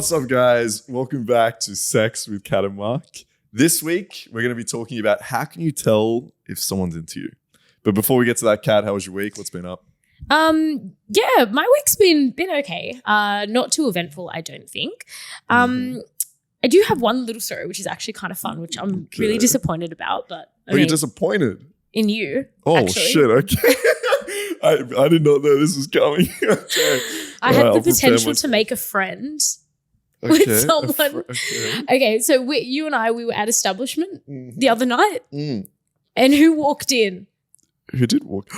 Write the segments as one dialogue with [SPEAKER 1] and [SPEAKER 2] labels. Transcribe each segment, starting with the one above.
[SPEAKER 1] What's up, guys? Welcome back to Sex with Kat and Mark. This week, we're going to be talking about how can you tell if someone's into you. But before we get to that, Kat, how was your week? What's been up?
[SPEAKER 2] Yeah, my week's been okay. Not too eventful, I don't think. I do have one little story, which is actually kind of fun, which I'm really disappointed about. But I mean,
[SPEAKER 1] you're disappointed?
[SPEAKER 2] In you.
[SPEAKER 1] Oh,
[SPEAKER 2] actually.
[SPEAKER 1] shit. Okay. I did not know this was coming. Okay.
[SPEAKER 2] I had the potential to make a friend with someone. Okay, so you and I, we were at establishment the other night. And who walked in?
[SPEAKER 1] Who did walk?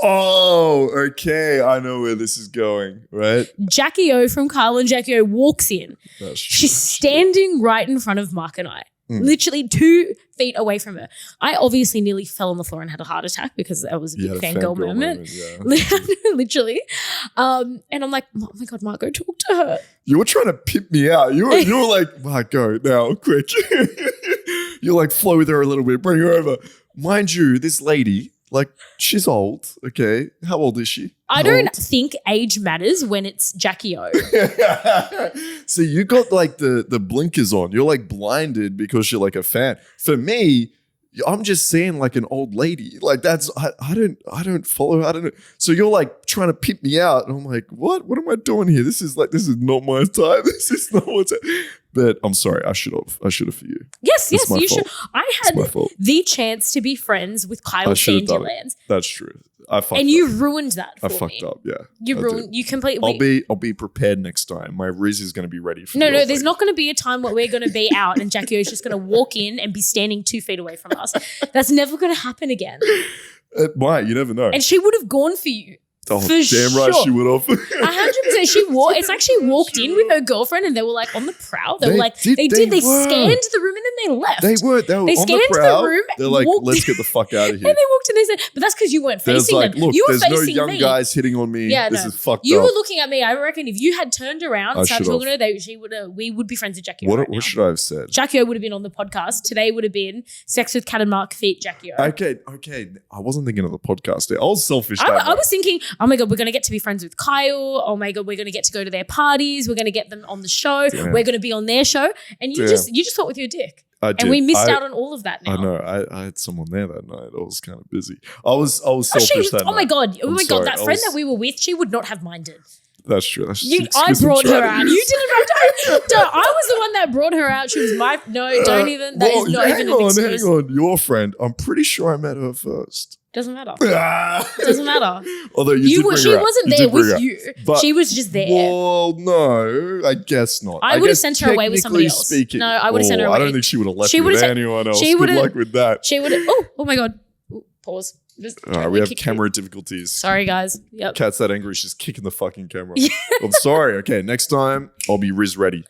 [SPEAKER 1] Oh, okay. I know where this is going, right?
[SPEAKER 2] Jackie O from Kyle and Jackie O walks in. She's standing right in front of Mark and I. Literally 2 feet away from her. I obviously nearly fell on the floor and had a heart attack because that was a big fangirl moment. Yeah. Literally. And I'm like, oh my God, Mark, go talk to her.
[SPEAKER 1] You were trying to pimp me out. You were like, Mark, go now, quick. You're like, flow with her a little bit, bring her over. Mind you, this lady, like, she's old, okay? How old is she?
[SPEAKER 2] I don't think age matters when it's Jackie O.
[SPEAKER 1] So you got like the blinkers on. You're like blinded because you're like a fan. For me, I'm just seeing like an old lady. Like that's I don't follow. I don't know. So you're like trying to pimp me out, and I'm like, what? What am I doing here? This is not my time. This is not what's. But I'm sorry. I should have for you.
[SPEAKER 2] Yes, you should. I had the chance to be friends with Kyle Sandylands.
[SPEAKER 1] That's true. I fucked up.
[SPEAKER 2] And you ruined that for me.
[SPEAKER 1] I fucked up, yeah.
[SPEAKER 2] You ruined, you completely.
[SPEAKER 1] I'll be prepared next time. My Riz is going to be ready for
[SPEAKER 2] No, there's not going to be a time where we're going to be out and Jackie O's just going to walk in and be standing 2 feet away from us. That's never going to happen again.
[SPEAKER 1] It might, you never know.
[SPEAKER 2] And she would have gone for you.
[SPEAKER 1] Oh, damn right she would have.
[SPEAKER 2] 100%. It's like she walked in with her girlfriend and they were like on the prowl. They scanned the room and then they left.
[SPEAKER 1] They were
[SPEAKER 2] scanned
[SPEAKER 1] on the prowl.
[SPEAKER 2] The room.
[SPEAKER 1] They're like, let's get the fuck out of here.
[SPEAKER 2] And they walked in and they said, but that's because you weren't facing them.
[SPEAKER 1] Look,
[SPEAKER 2] you were
[SPEAKER 1] there's
[SPEAKER 2] facing
[SPEAKER 1] no young guys hitting on me. Yeah, this is fucked up.
[SPEAKER 2] You were looking at me. I reckon if you had turned around and started talking to her, we would be friends with Jackie O.
[SPEAKER 1] What should I have said?
[SPEAKER 2] Jackie O would have been on the podcast. Today would have been Sex with Kat and Mark feat Jackie O.
[SPEAKER 1] Okay. I wasn't thinking of the podcast. I was selfish.
[SPEAKER 2] I was thinking, oh my God, we're going to get to be friends with Kyle. Oh my God, we're going to get to go to their parties. We're going to get them on the show. Damn. We're going to be on their show. And you just thought with your dick.
[SPEAKER 1] I did.
[SPEAKER 2] And we missed out on all of that now.
[SPEAKER 1] I know. I had someone there that night. I was kind of busy. I was selfish that night.
[SPEAKER 2] Oh my God. That friend that we were with, she would not have minded.
[SPEAKER 1] That's true.
[SPEAKER 2] I brought her out. You didn't. I was the one that brought her out. She was my. No, don't even. That is not even an excuse.
[SPEAKER 1] Hang on. Your friend. I'm pretty sure I met her first.
[SPEAKER 2] Doesn't matter. Doesn't matter.
[SPEAKER 1] Although
[SPEAKER 2] she wasn't there with you. She was just there.
[SPEAKER 1] Well, no, I guess not.
[SPEAKER 2] I would have sent her away with somebody else. No, I would have sent her away.
[SPEAKER 1] I don't think she would have left with anyone else. Good luck with that.
[SPEAKER 2] She would have. Oh my God. Ooh, pause.
[SPEAKER 1] All right, we have camera difficulties.
[SPEAKER 2] Sorry, guys. Yep.
[SPEAKER 1] Kat's that angry. She's kicking the fucking camera. I'm sorry. Okay, next time I'll be Riz ready.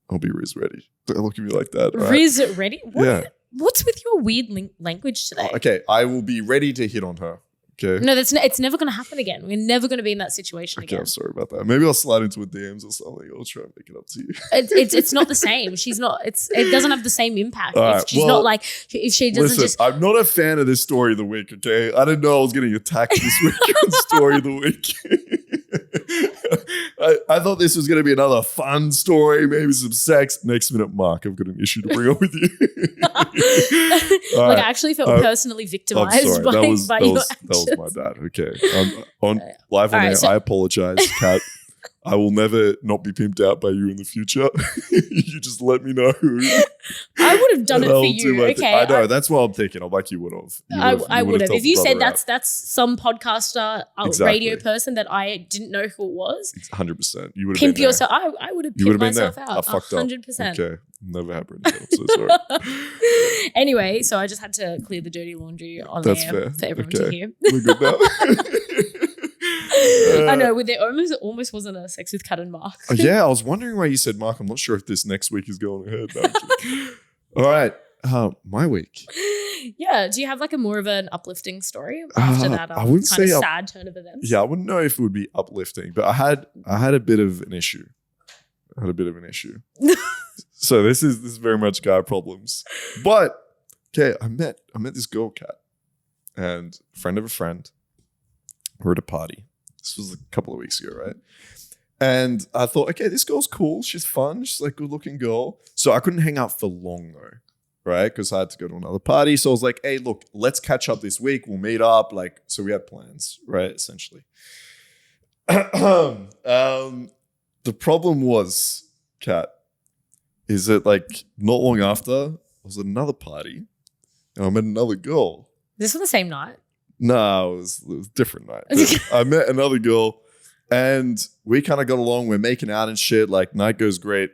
[SPEAKER 1] Don't look at me like that.
[SPEAKER 2] Riz ready? What?
[SPEAKER 1] Yeah.
[SPEAKER 2] What's with your weird language today?
[SPEAKER 1] Okay, I will be ready to hit on her. Okay.
[SPEAKER 2] No, it's never going to happen again. We're never going to be in that situation again.
[SPEAKER 1] I'm sorry about that. Maybe I'll slide into a DMs or something. I'll try and make it up to you.
[SPEAKER 2] It's not the same. She's not. It doesn't have the same impact. She's not like if she doesn't.
[SPEAKER 1] I'm not a fan of this story of the week. Okay, I didn't know I was getting attacked this week on story of the week. I thought this was going to be another fun story, maybe some sex. Next minute, Mark, I've got an issue to bring up with you.
[SPEAKER 2] I actually felt personally victimized by your actions.
[SPEAKER 1] That was my bad. Okay. On live on air, I apologize, Kat. I will never not be pimped out by you in the future. You just let me know.
[SPEAKER 2] I would have done it for you. Okay.
[SPEAKER 1] I know. That's what I'm thinking. I'm like, you would have.
[SPEAKER 2] I would have. If you said that's some podcaster, radio person that I didn't know who it was.
[SPEAKER 1] 100%. You would have
[SPEAKER 2] pimp yourself. I would have pimped myself out.
[SPEAKER 1] I fucked up.
[SPEAKER 2] 100%.
[SPEAKER 1] Okay. Never happened again. I'm so sorry.
[SPEAKER 2] Anyway, so I just had to clear the dirty laundry on air for everyone to hear.
[SPEAKER 1] We're good now.
[SPEAKER 2] I know, there almost wasn't a Sex with Kat and Mark.
[SPEAKER 1] Yeah, I was wondering why you said Mark. I'm not sure if this next week is going ahead. No, all right, my week.
[SPEAKER 2] Yeah, do you have like a more of an uplifting story after that
[SPEAKER 1] I wouldn't
[SPEAKER 2] kind
[SPEAKER 1] say
[SPEAKER 2] of sad turn of events?
[SPEAKER 1] Yeah, I wouldn't know if it would be uplifting, but I had a bit of an issue. So this is very much guy problems. But okay, I met this girl, Kat, and a friend of a friend. We're at a party. This was a couple of weeks ago, right? And I thought, okay, this girl's cool. She's fun. She's like a good looking girl. So I couldn't hang out for long though, right? Because I had to go to another party. So I was like, hey, look, let's catch up this week. We'll meet up. Like, so we had plans, right? Essentially. The problem was, Kat, is that like not long after, I was at another party and I met another girl.
[SPEAKER 2] This was the same night?
[SPEAKER 1] No, it was a different night. I met another girl and we kind of got along. We're making out and shit. Like, night goes great.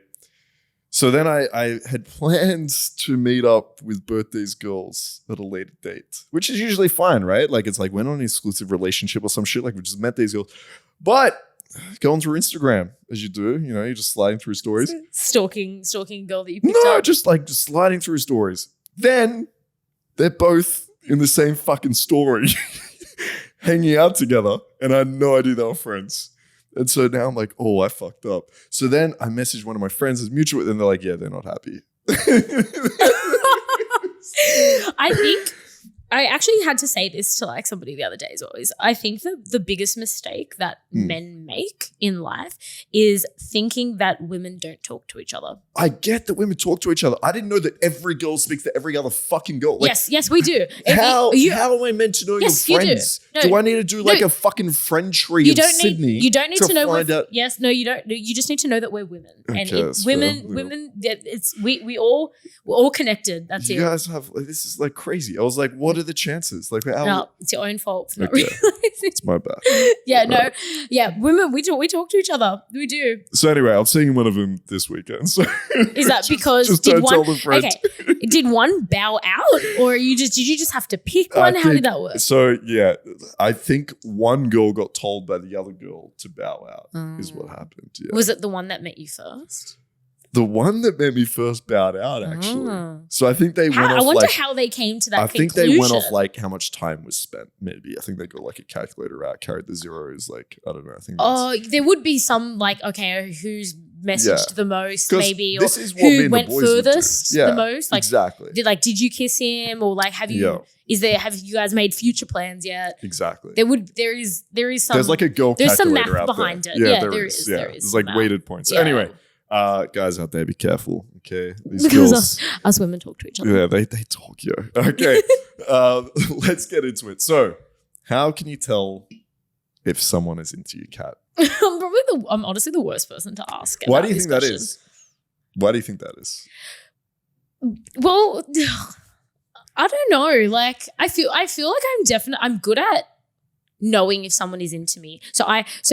[SPEAKER 1] So then I had planned to meet up with birthdays girls at a later date, which is usually fine, right? Like, it's like we're not in an exclusive relationship or some shit. Like, we just met these girls. But going through Instagram, as you do, you know, you're just sliding through stories.
[SPEAKER 2] Stalking girl that you picked up.
[SPEAKER 1] Just sliding through stories. Then they're both in the same fucking story, hanging out together, and I had no idea they were friends. And so now I'm like, oh, I fucked up. So then I messaged one of my friends as mutual, and they're like, yeah, they're not happy.
[SPEAKER 2] I think I actually had to say this to like somebody the other day as always. I think that the biggest mistake that men make in life is thinking that women don't talk to each other.
[SPEAKER 1] I get that women talk to each other. I didn't know that every girl speaks to every other fucking girl. Like,
[SPEAKER 2] yes, we do.
[SPEAKER 1] How am I meant to know your friends? Do I need to do like a fucking friend tree in Sydney?
[SPEAKER 2] You don't need to know.
[SPEAKER 1] Find out?
[SPEAKER 2] Yes, no, you don't. You just need to know that we're women,
[SPEAKER 1] Okay,
[SPEAKER 2] and women. It's we're all connected. That's
[SPEAKER 1] you guys have like, this is like crazy. I was like, what are the chances? Like,
[SPEAKER 2] no, it's your own fault for not
[SPEAKER 1] Okay.
[SPEAKER 2] realizing.
[SPEAKER 1] It's my bad.
[SPEAKER 2] Yeah, no, yeah, women. We talk to each other. We do.
[SPEAKER 1] So anyway, I'm seeing one of them this weekend. So
[SPEAKER 2] is that because
[SPEAKER 1] just
[SPEAKER 2] did
[SPEAKER 1] don't
[SPEAKER 2] one?
[SPEAKER 1] tell the friend.
[SPEAKER 2] Okay, did one bow out, or did you just have to pick one? How did that work?
[SPEAKER 1] So yeah, I think one girl got told by the other girl to bow out. Is what happened. Yeah.
[SPEAKER 2] Was it the one that met you first?
[SPEAKER 1] The one that made me first bowed out, actually. So I think they went off.
[SPEAKER 2] I wonder
[SPEAKER 1] like,
[SPEAKER 2] how they came to that.
[SPEAKER 1] I think
[SPEAKER 2] conclusion.
[SPEAKER 1] they went off like how much time was spent. Maybe I think they got like a calculator out, carried the zeros. Like I don't know. I think.
[SPEAKER 2] There would be some like who's messaged the most, maybe, or
[SPEAKER 1] this is what me
[SPEAKER 2] who
[SPEAKER 1] and
[SPEAKER 2] went
[SPEAKER 1] the boys would do.
[SPEAKER 2] furthest the most. Like
[SPEAKER 1] exactly.
[SPEAKER 2] Did you kiss him, or like have you? Have you guys made future plans yet?
[SPEAKER 1] Exactly.
[SPEAKER 2] There is some.
[SPEAKER 1] There's like a girl.
[SPEAKER 2] There's some math
[SPEAKER 1] calculator out
[SPEAKER 2] behind
[SPEAKER 1] there.
[SPEAKER 2] it. Yeah, there is.
[SPEAKER 1] Yeah,
[SPEAKER 2] There is
[SPEAKER 1] there's like
[SPEAKER 2] math.
[SPEAKER 1] weighted points.
[SPEAKER 2] Yeah.
[SPEAKER 1] Anyway. Guys out there, be careful. Okay, these
[SPEAKER 2] Because
[SPEAKER 1] girls,
[SPEAKER 2] us women talk to each other.
[SPEAKER 1] yeah, they talk, yo. Okay, let's get into it. So, how can you tell if someone is into you, Kat?
[SPEAKER 2] I'm honestly the worst person to ask.
[SPEAKER 1] Why do you think that is? Why do you think that is?
[SPEAKER 2] Well, I don't know. Like, I feel like I'm good at knowing if someone is into me. So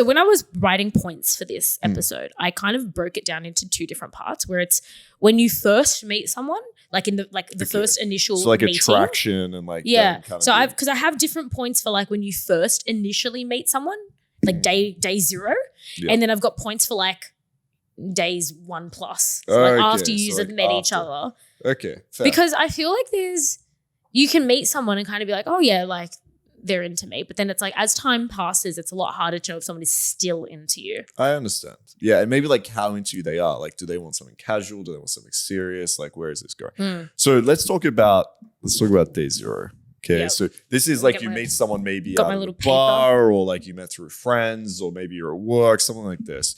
[SPEAKER 2] when I was writing points for this episode, I kind of broke it down into two different parts, where it's when you first meet someone, like in the first initial
[SPEAKER 1] so like
[SPEAKER 2] meeting.
[SPEAKER 1] attraction and like
[SPEAKER 2] So I have different points for like when you first initially meet someone, like day 0, and then I've got points for like days 1+. So like after you have met each other.
[SPEAKER 1] Okay. Fair.
[SPEAKER 2] Because I feel like you can meet someone and kind of be like, oh yeah, like they're into me. But then it's like as time passes, it's a lot harder to know if someone is still into you. I
[SPEAKER 1] understand. Yeah. And maybe like how into you they are. Like, do they want something casual? Do they want something serious? Like, where is this going? So let's talk about day 0. Okay. Yep. So this is like you meet someone maybe at a bar, or like you met through friends, or maybe you're at work, something like this.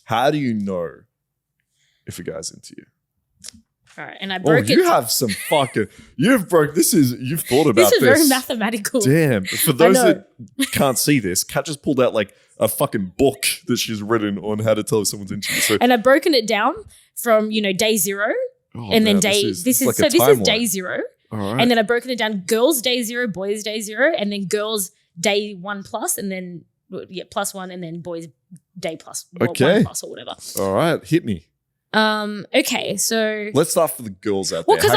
[SPEAKER 1] How do you know if a guy's into you?
[SPEAKER 2] All right, and I broke it.
[SPEAKER 1] You have some fucking. You've thought about this.
[SPEAKER 2] This is very mathematical.
[SPEAKER 1] Damn. For those that can't see this, Kat just pulled out like a fucking book that she's written on how to tell if someone's into you. So,
[SPEAKER 2] and I've broken it down from day 0, and then this is day 0.
[SPEAKER 1] All right.
[SPEAKER 2] And then I've broken it down: girls day 0, boys day 0, and then girls day 1+, and then +1, and then boys day plus 1+ or whatever.
[SPEAKER 1] All right, hit me.
[SPEAKER 2] Okay, so
[SPEAKER 1] let's start for the girls out there.
[SPEAKER 2] Well, because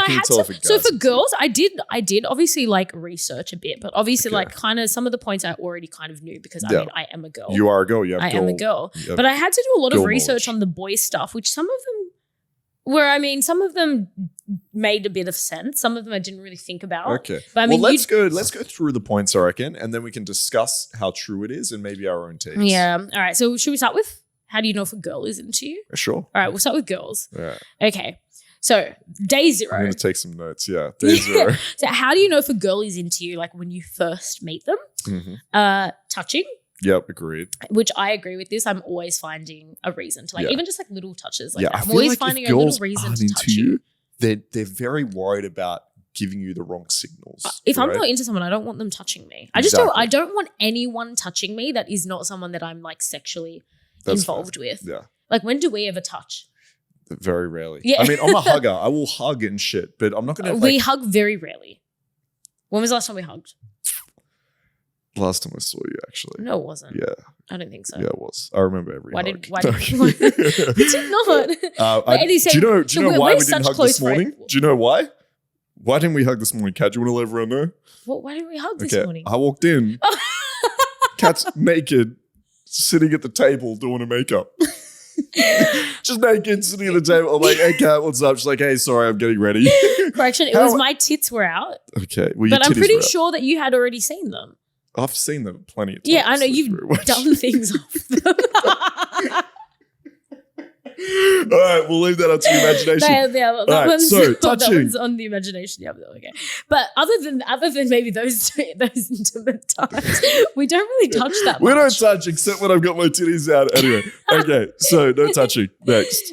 [SPEAKER 2] so for girls, I did obviously like research a bit, but obviously like kind of some of the points I already kind of knew because I mean I am a girl.
[SPEAKER 1] You are a girl. I
[SPEAKER 2] am a girl, but I had to do a lot of research on the boy stuff, which some of them made a bit of sense. Some of them I didn't really think about.
[SPEAKER 1] Okay,
[SPEAKER 2] but I mean,
[SPEAKER 1] let's go through the points, I reckon, and then we can discuss how true it is and maybe our own takes.
[SPEAKER 2] Yeah. All right. So should we start with? How do you know if a girl is into you?
[SPEAKER 1] Sure.
[SPEAKER 2] All right, we'll start with girls.
[SPEAKER 1] Yeah.
[SPEAKER 2] Okay. So day 0.
[SPEAKER 1] I'm going to take some notes. Yeah. Day 0.
[SPEAKER 2] So how do you know if a girl is into you? Like when you first meet them?
[SPEAKER 1] Mm-hmm.
[SPEAKER 2] Touching.
[SPEAKER 1] Yep, agreed.
[SPEAKER 2] Which I agree with this. I'm always finding a reason to even just like little touches like that.
[SPEAKER 1] I
[SPEAKER 2] I'm
[SPEAKER 1] feel
[SPEAKER 2] always
[SPEAKER 1] like
[SPEAKER 2] finding
[SPEAKER 1] if
[SPEAKER 2] a little
[SPEAKER 1] girls
[SPEAKER 2] reason
[SPEAKER 1] aren't
[SPEAKER 2] to touch you.
[SPEAKER 1] they're very worried about giving you the wrong signals.
[SPEAKER 2] If I'm not into someone, I don't want them touching me. I don't want anyone touching me that is not someone that I'm like sexually involved with.
[SPEAKER 1] Yeah.
[SPEAKER 2] Like when do we ever touch?
[SPEAKER 1] Very rarely.
[SPEAKER 2] Yeah.
[SPEAKER 1] I mean, I'm a hugger. I will hug and shit, but I'm not going to
[SPEAKER 2] We hug very rarely. When was the last time we hugged?
[SPEAKER 1] Last time I saw you, actually.
[SPEAKER 2] No, it wasn't.
[SPEAKER 1] Yeah.
[SPEAKER 2] I don't think so.
[SPEAKER 1] Yeah, it was. I remember every hug.
[SPEAKER 2] We did not.
[SPEAKER 1] Do you know why we didn't hug this morning?
[SPEAKER 2] Friends.
[SPEAKER 1] Do you know why? Why didn't we hug this morning, Kat? Do you want to let everyone know?
[SPEAKER 2] Why didn't we hug this morning?
[SPEAKER 1] I walked in. Kat's naked, sitting at the table doing her makeup. Just naked, sitting at the table. I'm like, hey, Kat, what's up? She's like, hey, sorry, I'm getting ready.
[SPEAKER 2] Correction, it was my tits were out.
[SPEAKER 1] Okay. Well,
[SPEAKER 2] but I'm pretty sure that you had already seen them.
[SPEAKER 1] I've seen them plenty of times.
[SPEAKER 2] Yeah, I know. You've done things off them.
[SPEAKER 1] All right, we'll leave that up to your imagination.
[SPEAKER 2] That one's on the imagination. Yeah, okay. But other than maybe those intimate times, we don't really touch that much.
[SPEAKER 1] We don't touch except when I've got my titties out. Anyway, okay, so no touching. Next.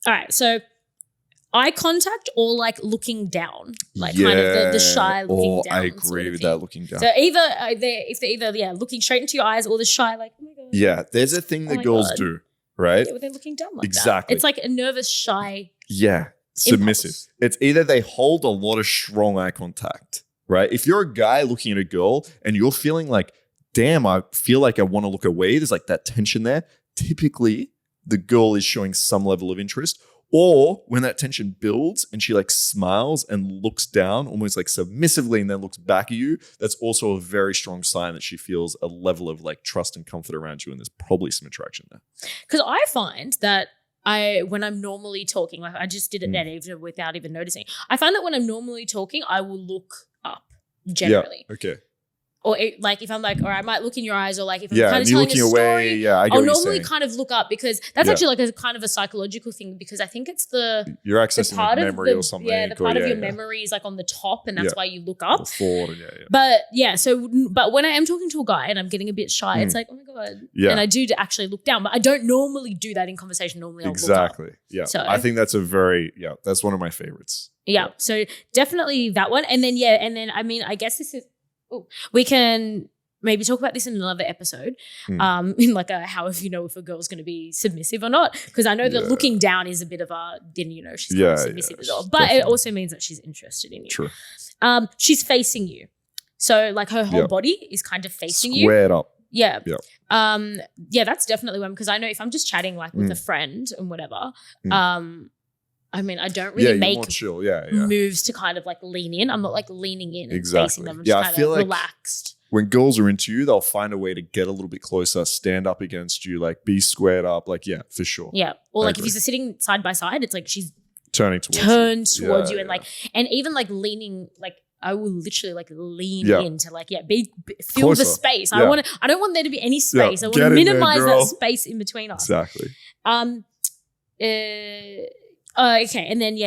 [SPEAKER 2] All right, so eye contact or like looking down, like kind of the shy looking down.
[SPEAKER 1] I agree with that, looking down.
[SPEAKER 2] So if they're either looking straight into your eyes or the shy, like, oh my God.
[SPEAKER 1] Yeah, there's a thing that girls do. Right?
[SPEAKER 2] Yeah, they're looking down like
[SPEAKER 1] exactly.
[SPEAKER 2] that. It's like a nervous, shy.
[SPEAKER 1] Yeah, submissive.
[SPEAKER 2] Impulse.
[SPEAKER 1] It's either they hold a lot of strong eye contact, right? If you're a guy looking at a girl and you're feeling like, damn, I feel like I want to look away, there's like that tension there. Typically, the girl is showing some level of interest. Or when that tension builds and she like smiles and looks down almost like submissively and then looks back at you, that's also a very strong sign that she feels a level of like trust and comfort around you, and there's probably some attraction there.
[SPEAKER 2] Because I find that when I'm normally talking, like I just did it then even without even noticing, I find that when I'm normally talking, I will look up generally.
[SPEAKER 1] Yeah, okay.
[SPEAKER 2] Or like if I'm like, or I might look in your eyes, or like if I'm kind of telling a story,
[SPEAKER 1] away, I'll
[SPEAKER 2] normally kind of look up because that's actually like a kind of a psychological thing, because I think it's
[SPEAKER 1] you're accessing
[SPEAKER 2] part
[SPEAKER 1] like memory or something.
[SPEAKER 2] Yeah, the part of your memory is like on the top, and that's why you look up.
[SPEAKER 1] Or forward,
[SPEAKER 2] But when I am talking to a guy and I'm getting a bit shy, it's like, oh my God.
[SPEAKER 1] Yeah.
[SPEAKER 2] And I do actually look down, but I don't normally do that in conversation. Normally I'll look up.
[SPEAKER 1] Yeah.
[SPEAKER 2] So
[SPEAKER 1] I think that's that's one of my favorites.
[SPEAKER 2] Yeah. So definitely that one. And then, I mean, I guess this is, we can maybe talk about this in another episode, in like a how if you know if a girl's going to be submissive or not, because I know that looking down is a bit of a then you know she's kind of submissive as well, but definitely. It also means that she's interested in you.
[SPEAKER 1] True.
[SPEAKER 2] She's facing you, so like her whole body is kind of facing you,
[SPEAKER 1] squared up.
[SPEAKER 2] Yeah. That's definitely one, because I know if I'm just chatting like with a friend and whatever, I mean, I don't really make moves to kind of like lean in. I'm not like leaning in and facing them. I'm just kind of relaxed.
[SPEAKER 1] When girls are into you, they'll find a way to get a little bit closer, stand up against you, like be squared up. Like, yeah, for sure.
[SPEAKER 2] Yeah. Or like if you're sitting side by side, it's like she's
[SPEAKER 1] turned towards you.
[SPEAKER 2] And like, and even like leaning, like I will literally like lean in to like, feel closer. The space. I don't want there to be any space. I want to minimize that space in between us.
[SPEAKER 1] Exactly.
[SPEAKER 2] Okay, and then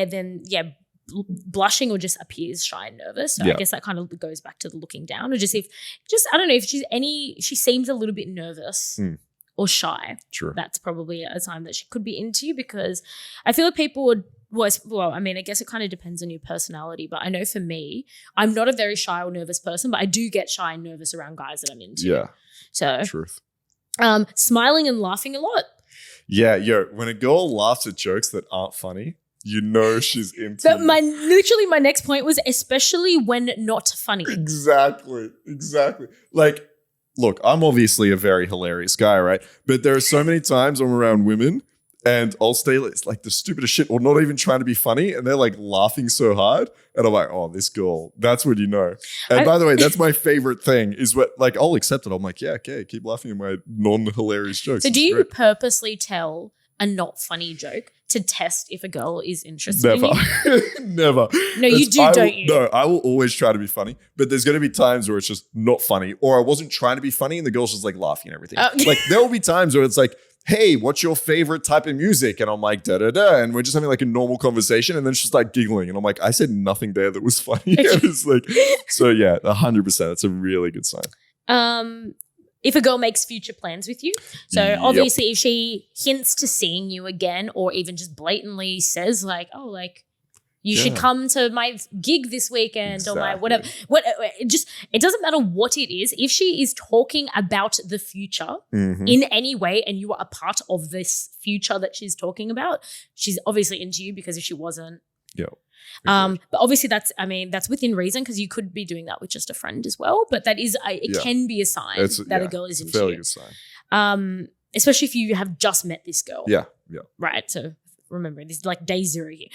[SPEAKER 2] blushing or just appears shy and nervous. So I guess that kind of goes back to the looking down, or just I don't know if she seems a little bit nervous or shy.
[SPEAKER 1] True.
[SPEAKER 2] That's probably a sign that she could be into you, because I feel like people would. Well, I mean, I guess it kind of depends on your personality, but I know for me, I'm not a very shy or nervous person, but I do get shy and nervous around guys that I'm into.
[SPEAKER 1] Yeah.
[SPEAKER 2] So
[SPEAKER 1] truth.
[SPEAKER 2] Smiling and laughing a lot.
[SPEAKER 1] Yeah, when a girl laughs at jokes that aren't funny, you know she's into
[SPEAKER 2] you. My next point was especially when not funny.
[SPEAKER 1] Exactly. Like, look, I'm obviously a very hilarious guy, right? But there are so many times I'm around women and I'll stay like the stupidest shit or not even trying to be funny, and they're like laughing so hard, and I'm like, oh, this girl, that's when you know. And by the way, that's my favorite thing is what, like, I'll accept it. I'm like, yeah, okay, keep laughing at my non-hilarious jokes.
[SPEAKER 2] So do you purposely tell a not funny joke to test if a girl is interested in you?
[SPEAKER 1] Never.
[SPEAKER 2] No, you do, don't you?
[SPEAKER 1] No, I will always try to be funny, but there's going to be times where it's just not funny, or I wasn't trying to be funny and the girl's just like laughing and everything. Like there will be times where it's like, hey, what's your favorite type of music? And I'm like, da-da-da. And we're just having like a normal conversation, and then she's like giggling. And I'm like, I said nothing there that was funny. And it's like, so yeah, 100%. It's a really good sign.
[SPEAKER 2] if a girl makes future plans with you. So obviously if she hints to seeing you again or even just blatantly says like, oh, like you should come to my gig this weekend or my whatever. It doesn't matter what it is. If she is talking about the future in any way and you are a part of this future that she's talking about, she's obviously into you, because if she wasn't.
[SPEAKER 1] Yeah.
[SPEAKER 2] But obviously that's within reason, because you could be doing that with just a friend as well. But that is, it can be a sign that a girl is into
[SPEAKER 1] fairly
[SPEAKER 2] you.
[SPEAKER 1] Good sign.
[SPEAKER 2] Especially if you have just met this girl.
[SPEAKER 1] Yeah.
[SPEAKER 2] Right. So remember, this is like day 0 here.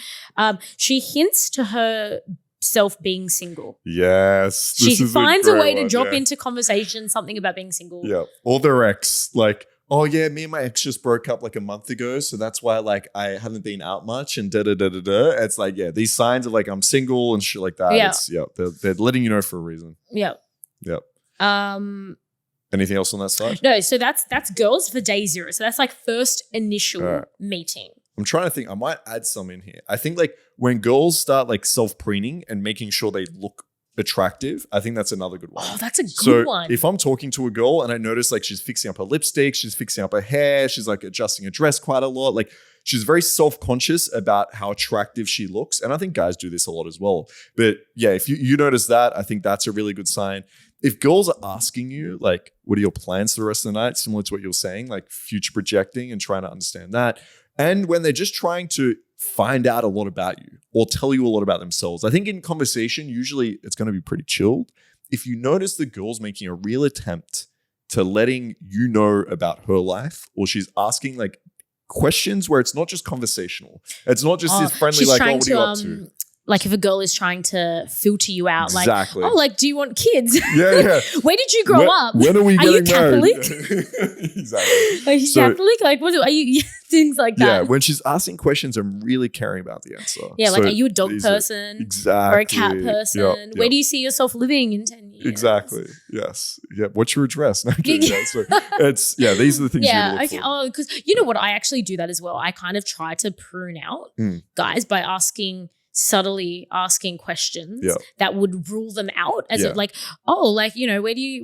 [SPEAKER 2] She hints to herself being single.
[SPEAKER 1] Yes.
[SPEAKER 2] She finds a way to drop into conversation something about being single.
[SPEAKER 1] Yeah. Or their ex, like, oh yeah, me and my ex just broke up like a month ago, so that's why like I haven't been out much and da-da-da-da-da. It's like, these signs of like I'm single and shit like that.
[SPEAKER 2] Yeah.
[SPEAKER 1] They're letting you know for a reason.
[SPEAKER 2] Yeah.
[SPEAKER 1] Yep. Anything else on that side?
[SPEAKER 2] No, so that's girls for day 0. So that's like first initial meeting.
[SPEAKER 1] I'm trying to think. I might add some in here. I think like when girls start like self-preening and making sure they look attractive, I think that's another good one.
[SPEAKER 2] Oh, that's a good one.
[SPEAKER 1] If I'm talking to a girl and I notice like she's fixing up her lipstick, she's fixing up her hair, she's like adjusting her dress quite a lot, like she's very self-conscious about how attractive she looks. And I think guys do this a lot as well. But yeah, if you notice that, I think that's a really good sign. If girls are asking you like, what are your plans for the rest of the night? Similar to what you're saying, like future projecting and trying to understand that. And when they're just trying to find out a lot about you or tell you a lot about themselves, I think in conversation, usually it's going to be pretty chilled. If you notice the girl's making a real attempt to letting you know about her life, or she's asking like questions where it's not just conversational. It's not just this friendly like, oh, what are you up to?
[SPEAKER 2] Like if a girl is trying to filter you out,
[SPEAKER 1] exactly.
[SPEAKER 2] like, oh, like, do you want kids?
[SPEAKER 1] Yeah.
[SPEAKER 2] Where did you grow up?
[SPEAKER 1] When are we getting
[SPEAKER 2] married?
[SPEAKER 1] Exactly.
[SPEAKER 2] Are you Catholic? Like, what are you? Things like that.
[SPEAKER 1] Yeah, when she's asking questions, I'm really caring about the answer.
[SPEAKER 2] Yeah, like, are you a dog person?
[SPEAKER 1] Exactly.
[SPEAKER 2] Or a cat person?
[SPEAKER 1] Yep.
[SPEAKER 2] Where do you see yourself living in 10 years?
[SPEAKER 1] Exactly. Yes. Yeah. What's your address? No, these are the things you look for.
[SPEAKER 2] Oh, because you know what? I actually do that as well. I kind of try to prune out guys by subtly asking questions that would rule them out as like, oh, like, you know, where do you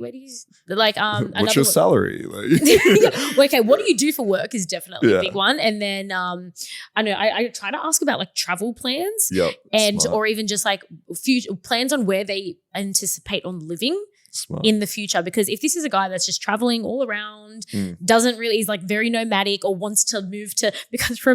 [SPEAKER 2] like
[SPEAKER 1] what's your salary? Like
[SPEAKER 2] okay, what do you do for work is definitely a big one. And then I know I try to ask about like travel plans or even just like future plans on where they anticipate on living. Smart. In the future, because if this is a guy that's just traveling all around, doesn't really, is like very nomadic or wants to move to, because do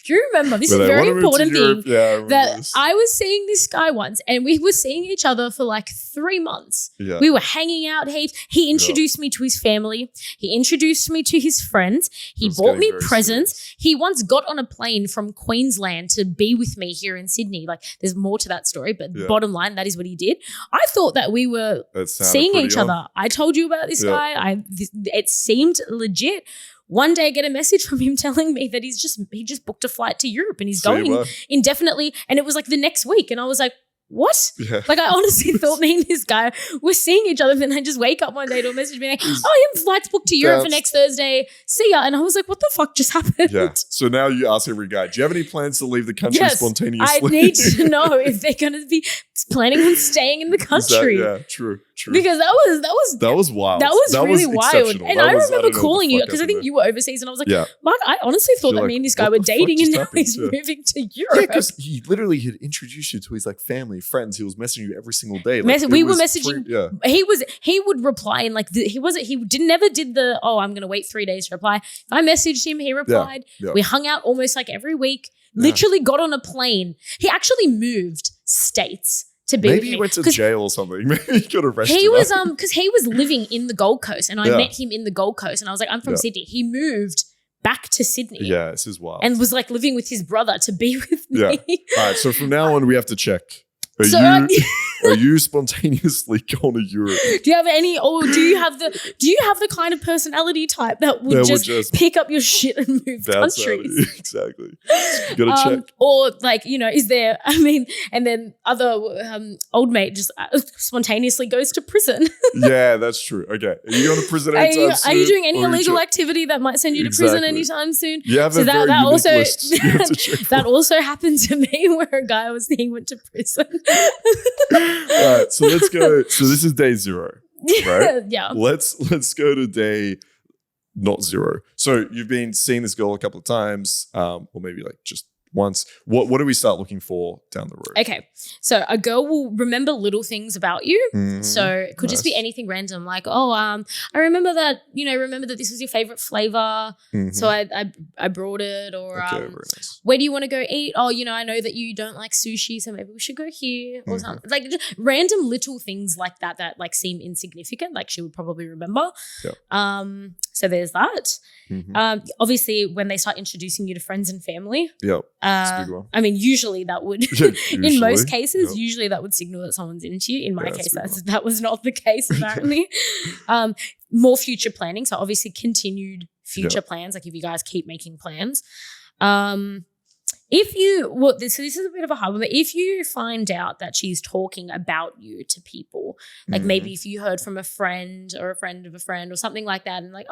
[SPEAKER 2] you remember this is a very important thing that I was seeing this guy once and we were seeing each other for like 3 months. Yeah. We were hanging out heaps. He introduced me to his family. He introduced me to his friends. He bought me presents. Serious. He once got on a plane from Queensland to be with me here in Sydney. Like there's more to that story, but bottom line, that is what he did. I thought that we were seeing each other. I told you about this guy. It seemed legit. One day I get a message from him telling me that he just booked a flight to Europe and he's going indefinitely. And it was like the next week. And I was like, what? Yeah. Like I honestly thought me and this guy were seeing each other, and I just wake up one day to a message being like, oh, yeah, flight's booked to Europe for next Thursday. See ya. And I was like, what the fuck just happened?
[SPEAKER 1] Yeah. So now you ask every guy, do you have any plans to leave the country spontaneously?
[SPEAKER 2] I need to know if they're going to be planning on staying in the country.
[SPEAKER 1] True.
[SPEAKER 2] Because that was wild. That was really wild. And I remember calling you because I think you were overseas, and I was like, Mark, I honestly thought that me and this guy were dating, and now he's moving to Europe. Yeah,
[SPEAKER 1] because he literally had introduced you to his like family, friends. He was messaging you every single day.
[SPEAKER 2] We were messaging. He would reply and like never did the I'm going to wait 3 days to reply. If I messaged him, he replied. Yeah. We hung out almost like every week. Literally got on a plane. He actually moved states to be with me.
[SPEAKER 1] Maybe he went to jail or something. Maybe he got arrested.
[SPEAKER 2] He was because he was living in the Gold Coast, and I met him in the Gold Coast, and I was like, I'm from Sydney. He moved back to Sydney.
[SPEAKER 1] Yeah, this is wild.
[SPEAKER 2] And was like living with his brother to be with me.
[SPEAKER 1] Yeah. All right. So from now on, we have to check. Are you spontaneously going to Europe?
[SPEAKER 2] Do you have any, or do you have the kind of personality type that would just pick up your shit and move countries?
[SPEAKER 1] Exactly. You gotta check.
[SPEAKER 2] Or like, you know, is there, and then other old mate just spontaneously goes to prison.
[SPEAKER 1] Yeah, that's true. Okay. Are you going to prison anytime soon?
[SPEAKER 2] Are you doing any illegal activity that might send you to prison anytime soon?
[SPEAKER 1] You have a very unique list you have to check for.
[SPEAKER 2] That also happened to me where a guy I was seeing went to prison.
[SPEAKER 1] All right, so let's go. So this is day 0. right?
[SPEAKER 2] Yeah.
[SPEAKER 1] Let's go to day not 0. So you've been seeing this girl a couple of times, or maybe like just once. What do we start looking for down the road?
[SPEAKER 2] Okay. So a girl will remember little things about you.
[SPEAKER 1] Mhm.
[SPEAKER 2] So it could just be anything random, like, I remember that, this was your favorite flavor.
[SPEAKER 1] Mhm.
[SPEAKER 2] So I brought it. Or
[SPEAKER 1] Okay, very nice.
[SPEAKER 2] where do you want to go eat? Oh, I know that you don't like sushi, so maybe we should go here or something. Like just random little things like that like seem insignificant. Like she would probably remember.
[SPEAKER 1] Yep.
[SPEAKER 2] So there's that.
[SPEAKER 1] Mhm.
[SPEAKER 2] Obviously, when they start introducing you to friends and family,
[SPEAKER 1] Yep. That's a big one.
[SPEAKER 2] I mean, usually that would,
[SPEAKER 1] Usually,
[SPEAKER 2] in most cases,
[SPEAKER 1] yep.
[SPEAKER 2] usually that would signal that someone's into you. In my
[SPEAKER 1] Yeah,
[SPEAKER 2] case,
[SPEAKER 1] that's a big
[SPEAKER 2] that was not the case, apparently. More future planning. So obviously continued future plans, like if you guys keep making plans. So this is a bit of a hard one, but if you find out that she's talking about you to people, like maybe if you heard from a friend or a friend of a friend or something like that, and like,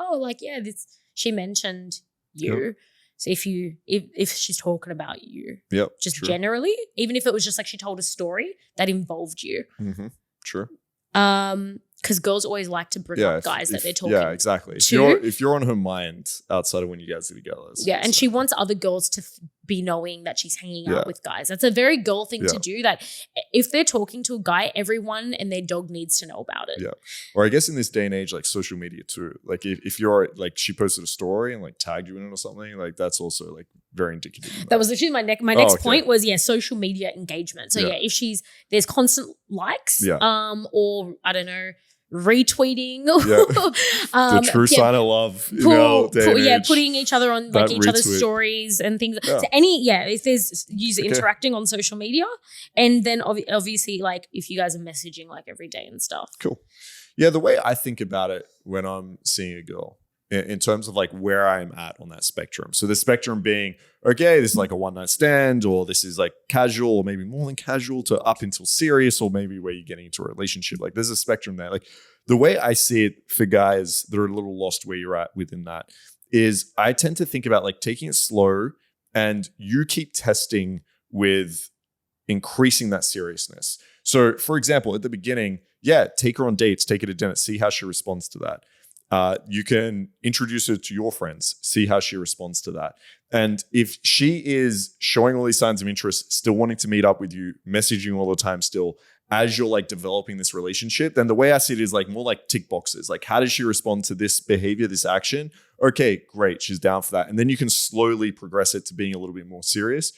[SPEAKER 2] she mentioned you.
[SPEAKER 1] Yep.
[SPEAKER 2] So if she's talking about you, just
[SPEAKER 1] true.
[SPEAKER 2] generally, even if it was just like she told a story that involved you.
[SPEAKER 1] Mm-hmm. True.
[SPEAKER 2] Because girls always like to bring up guys that they're talking.
[SPEAKER 1] Yeah, exactly. If you're on her mind outside of when you guys are together.
[SPEAKER 2] And she wants other girls to be knowing that she's hanging out with guys. That's a very girl thing to do. That if they're talking to a guy, everyone and their dog needs to know about it.
[SPEAKER 1] Yeah. Or I guess in this day and age, like social media too. Like if you're like she posted a story and like tagged you in it or something, like that's also like very indicative.
[SPEAKER 2] That was literally my next point was social media engagement. So if there's constant likes, or I don't know, retweeting,
[SPEAKER 1] the true sign of love.
[SPEAKER 2] Putting each other on like each other's stories and things. So if there's user interacting on social media, and then obviously like if you guys are messaging like every day and stuff.
[SPEAKER 1] Cool. Yeah, the way I think about it when I'm seeing a girl, in terms of like where I'm at on that spectrum. So the spectrum being, okay, this is like a one night stand, or this is like casual, or maybe more than casual, to up until serious, or maybe where you're getting into a relationship. Like there's a spectrum there. Like the way I see it for guys that are a little lost where you're at within that is I tend to think about like taking it slow, and you keep testing with increasing that seriousness. So for example, at the beginning, take her on dates, take her to dinner, see how she responds to that. You can introduce her to your friends, see how she responds to that. And if she is showing all these signs of interest, still wanting to meet up with you, messaging all the time still, as you're like developing this relationship, then the way I see it is like more like tick boxes. Like, how does she respond to this behavior, this action? Okay, great. She's down for that. And then you can slowly progress it to being a little bit more serious.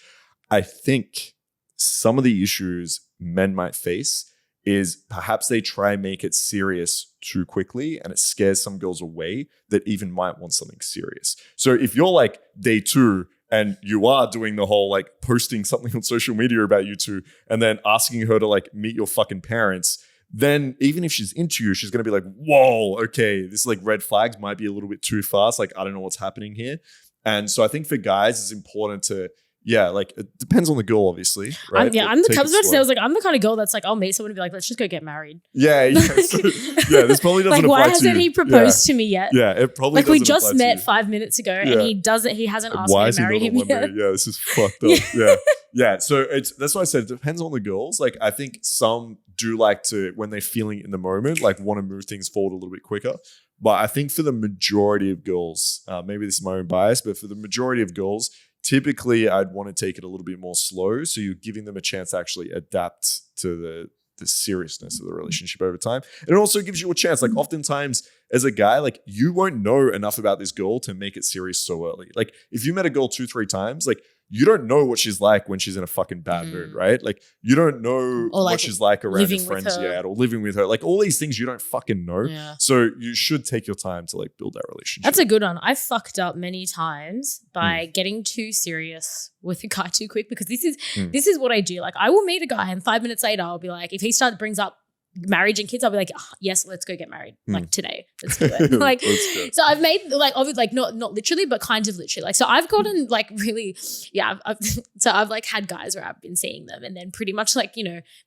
[SPEAKER 1] I think some of the issues men might face is perhaps they try and make it serious too quickly, and it scares some girls away that even might want something serious. So if you're like day 2 and you are doing the whole like posting something on social media about you two and then asking her to like meet your fucking parents, then even if she's into you, she's going to be like, whoa, okay, this is like red flags might be a little bit too fast. Like, I don't know what's happening here. And so I think for guys, it's important to, like it depends on the girl, obviously. Right?
[SPEAKER 2] I'm the kind of girl that's like, I'll meet someone and be like, let's just go get married.
[SPEAKER 1] Yeah. So, this probably doesn't
[SPEAKER 2] like,
[SPEAKER 1] apply
[SPEAKER 2] why hasn't he proposed to me yet?
[SPEAKER 1] Yeah, it probably
[SPEAKER 2] like we just met 5 minutes ago and he hasn't asked me to marry him yet.
[SPEAKER 1] Yeah, this is fucked up. Yeah. So that's why I said it depends on the girls. Like I think some do like to, when they're feeling in the moment, like want to move things forward a little bit quicker. But I think for the majority of girls, maybe this is my own bias, but for the majority of girls, typically I'd want to take it a little bit more slow. So you're giving them a chance to actually adapt to the seriousness of the relationship over time. And it also gives you a chance. Like oftentimes as a guy, like you won't know enough about this girl to make it serious so early. Like if you met a girl 2-3 times, like you don't know what she's like when she's in a fucking bad mood, right? Like you don't know what she's like around her friends yet, or living with her. Like all these things you don't fucking know. Yeah. So you should take your time to like build that relationship.
[SPEAKER 2] That's a good one. I've fucked up many times by getting too serious with a guy too quick, because this is what I do. Like I will meet a guy and 5 minutes later I'll be like, if he brings up marriage and kids, I'll be like, oh, yes, let's go get married. Like today, let's do it. Like, so I've made like, obviously, like not literally, but kind of literally. Like, so I've gotten like really, I've like had guys where I've been seeing them, and then pretty much like,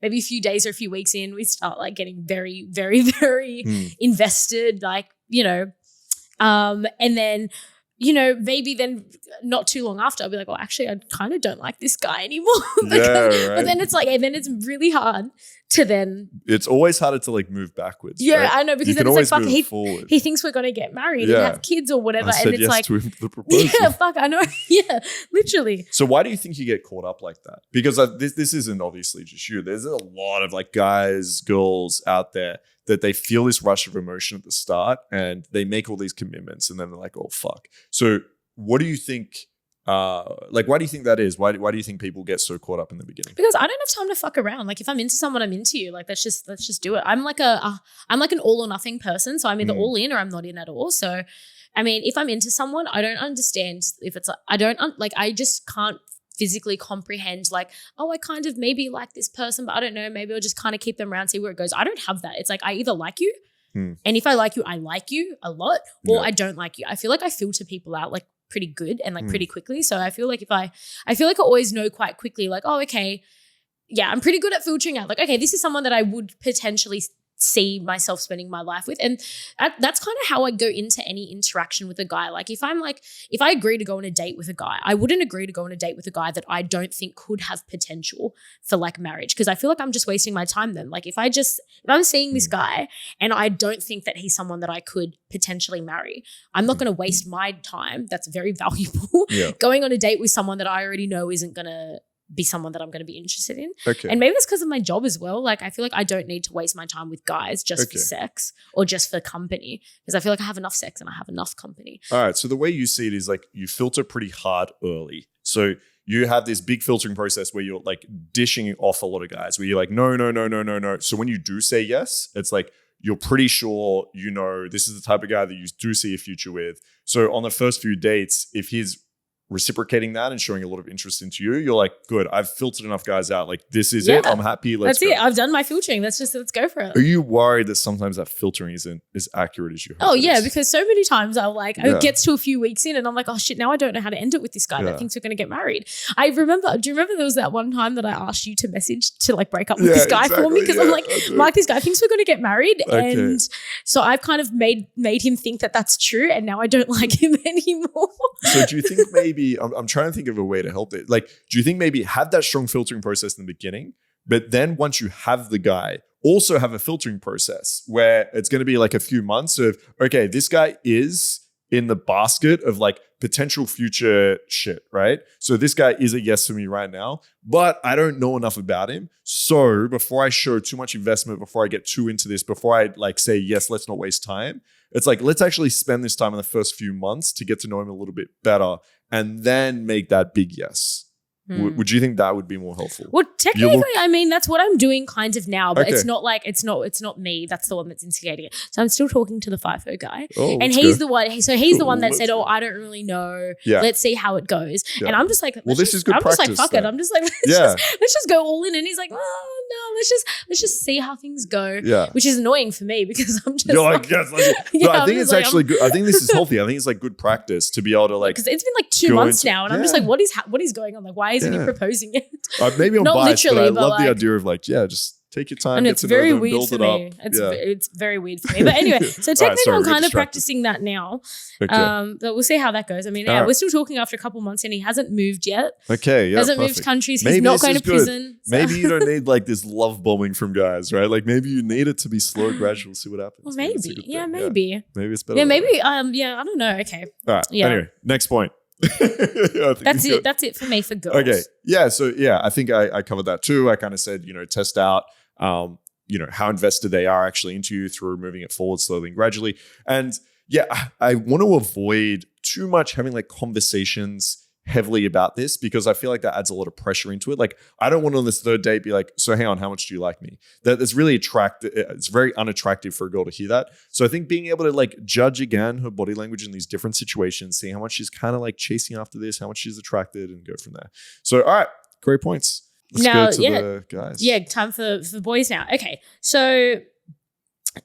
[SPEAKER 2] maybe a few days or a few weeks in, we start like getting very, very, very invested, like, and then, maybe then not too long after, I'll be like, well, actually, I kind of don't like this guy anymore. But then it's like, and then it's really hard to then.
[SPEAKER 1] It's always harder to like move backwards.
[SPEAKER 2] Yeah,
[SPEAKER 1] right?
[SPEAKER 2] I know, because
[SPEAKER 1] you
[SPEAKER 2] then
[SPEAKER 1] can
[SPEAKER 2] it's like,
[SPEAKER 1] always
[SPEAKER 2] fuck,
[SPEAKER 1] move forward.
[SPEAKER 2] he thinks we're going to get married
[SPEAKER 1] Yeah.
[SPEAKER 2] and have kids or whatever.
[SPEAKER 1] I said
[SPEAKER 2] and it's
[SPEAKER 1] yes
[SPEAKER 2] like,
[SPEAKER 1] to the proposal.
[SPEAKER 2] yeah, fuck, I know. Yeah, literally.
[SPEAKER 1] So why do you think you get caught up like that? Because this isn't obviously just you. There's a lot of like guys, girls out there that they feel this rush of emotion at the start and they make all these commitments and then they're like, oh, fuck. So what do you think, why do you think that is? Why do you think people get so caught up in the beginning?
[SPEAKER 2] Because I don't have time to fuck around. Like, if I'm into someone, I'm into you. Like, let's just do it. I'm like an all or nothing person. So I'm either all in or I'm not in at all. So, I mean, if I'm into someone, I don't understand if it's like, I just can't physically comprehend like, oh, I kind of maybe like this person, but I don't know, maybe I'll just kind of keep them around, see where it goes. I don't have that. It's like, I either like you and if I like you a lot, or I don't like you. I feel like I filter people out like pretty good and like pretty quickly. So I feel like I always know quite quickly like, oh, okay, yeah, I'm pretty good at filtering out like, okay, this is someone that I would potentially see myself spending my life with. And that's kind of how I go into any interaction with a guy. Like if I agree to go on a date with a guy, I wouldn't agree to go on a date with a guy that I don't think could have potential for like marriage, because I feel like I'm just wasting my time then. Like if I'm seeing this guy and I don't think that he's someone that I could potentially marry, I'm not going to waste my time. That's very valuable. Going on a date with someone that I already know isn't going to be someone that I'm going to be interested in. Okay. And maybe that's because of my job as well. Like I feel like I don't need to waste my time with guys just for sex or just for company, because I feel like I have enough sex and I have enough company. All
[SPEAKER 1] right. So the way you see it is like you filter pretty hard early. So you have this big filtering process where you're like dishing off a lot of guys where you're like, no. So when you do say yes, it's like you're pretty sure, you know, this is the type of guy that you do see a future with. So on the first few dates, if he's reciprocating that and showing a lot of interest into you, you're like, good, I've filtered enough guys out. Like, this is it. I'm happy. Let's go.
[SPEAKER 2] I've done my filtering. Let's go for it.
[SPEAKER 1] Are you worried that sometimes that filtering isn't as accurate as you hope?
[SPEAKER 2] Oh, yeah, because so many times it gets to a few weeks in and I'm like, oh shit, now I don't know how to end it with this guy that thinks we're going to get married. Do you remember there was that one time that I asked you to message to like break up with this guy for me? Because I'm like, Mark, this guy thinks we're going to get married. Okay. And so I've kind of made him think that that's true. And now I don't like him anymore.
[SPEAKER 1] So do you think maybe, I'm trying to think of a way to help it. Like, do you think maybe have that strong filtering process in the beginning, but then once you have the guy, also have a filtering process where it's going to be like a few months of, okay, this guy is in the basket of like potential future shit, right? So this guy is a yes for me right now, but I don't know enough about him. So before I show too much investment, before I get too into this, before I like say, yes, let's not waste time, it's like, let's actually spend this time in the first few months to get to know him a little bit better and then make that big yes. Would you think that would be more helpful?
[SPEAKER 2] Well, technically, I mean, that's what I'm doing kind of now, but it's not like, it's not me. That's the one that's instigating it. So I'm still talking to the FIFO guy. Oh, and he's the one, so he's the one that said, I don't really know. Yeah. Let's see how it goes. Yeah. And I'm just like,
[SPEAKER 1] this is good practice.
[SPEAKER 2] I'm just like, fuck it. I'm just like, let's just go all in. And he's like, oh no, let's just see how things go. Yeah. Which is annoying for me because I'm just
[SPEAKER 1] I think it's actually good. I think this is healthy. I think it's like good practice to be able to like,
[SPEAKER 2] because it's been like 2 months now and I'm just like, what is going on? Like, why isn't he proposing it?
[SPEAKER 1] Maybe I'm biased, but I love the idea of like, just take your time.
[SPEAKER 2] And it's very weird for me. It's very weird for me. But anyway, so technically I'm kind of practicing that now. Okay. But we'll see how that goes. I mean, we're still talking after a couple months and he hasn't moved yet.
[SPEAKER 1] Okay, yeah,
[SPEAKER 2] hasn't moved countries. He's not going to prison.
[SPEAKER 1] So. Maybe you don't need like this love bombing from guys, right? Like maybe you need it to be slow, gradual, see what happens.
[SPEAKER 2] Well, maybe. Yeah, maybe.
[SPEAKER 1] Yeah. Maybe it's better.
[SPEAKER 2] Yeah, maybe. I don't know. Okay.
[SPEAKER 1] All right. Yeah. Anyway, next point.
[SPEAKER 2] That's it for me for girls.
[SPEAKER 1] Okay. Yeah. So yeah, I think I covered that too. I kind of said, test out, how invested they are actually into you through moving it forward slowly and gradually. And yeah, I want to avoid too much having like conversations heavily about this because I feel like that adds a lot of pressure into it. Like I don't want on this third date be like, so hang on, how much do you like me? That is really attractive. It's very unattractive for a girl to hear that. So I think being able to like judge again her body language in these different situations, see how much she's kind of like chasing after this, how much she's attracted and go from there. So, all right, great points. Let's go to the guys.
[SPEAKER 2] Yeah, time for boys now. Okay. So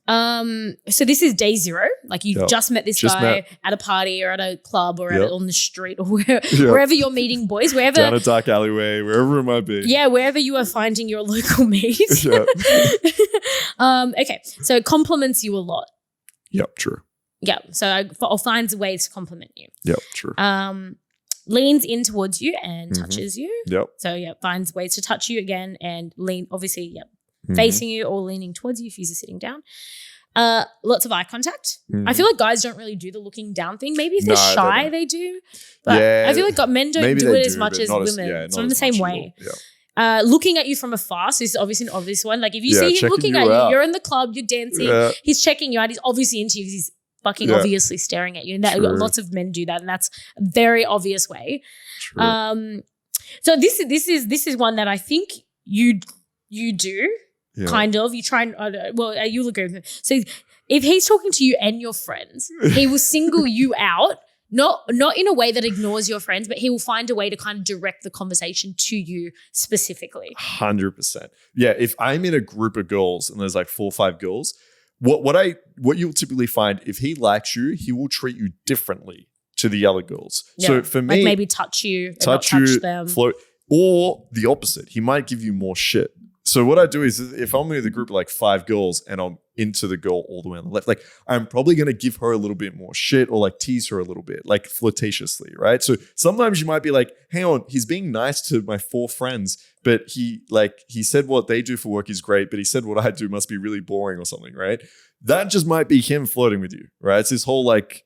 [SPEAKER 2] this is day 0. Like you just met this guy at a party or at a club or on the street or wherever you're meeting boys, wherever
[SPEAKER 1] down a dark alleyway, wherever it might be.
[SPEAKER 2] Yeah, wherever you are finding your local mate. Okay, so compliments you a lot.
[SPEAKER 1] Yep, true.
[SPEAKER 2] Yeah, so I'll find ways to compliment you.
[SPEAKER 1] Yep, true.
[SPEAKER 2] Leans in towards you and touches you.
[SPEAKER 1] Yep.
[SPEAKER 2] So finds ways to touch you again and lean. Obviously, facing you or leaning towards you if you're sitting down. Lots of eye contact. I feel like guys don't really do the looking down thing. Maybe if they're shy, they do. But I feel like men don't do it as much as women. It's not in the same way. Looking at you from afar, so this is obviously an obvious one. Like if you see him looking at you, you're in the club, you're dancing, he's checking you out, he's obviously into you because he's fucking obviously staring at you. And that lots of men do that, and that's a very obvious way. So this is one that I think you do. Kind of. You try and you'll agree with me. So if he's talking to you and your friends, he will single you out, not in a way that ignores your friends, but he will find a way to kind of direct the conversation to you specifically.
[SPEAKER 1] 100%. Yeah, if I'm in a group of girls and there's like 4 or 5 girls, what you'll typically find, if he likes you, he will treat you differently to the other girls. So for me,
[SPEAKER 2] like maybe touch them,
[SPEAKER 1] float, or the opposite. He might give you more shit. So what I do is, if I'm with a group of like 5 girls and I'm into the girl all the way on the left, like I'm probably going to give her a little bit more shit or like tease her a little bit, like flirtatiously, right? So sometimes you might be like, hang on, he's being nice to my 4 friends, but he said what they do for work is great, but he said what I do must be really boring or something, right? That just might be him flirting with you, right? It's this whole like,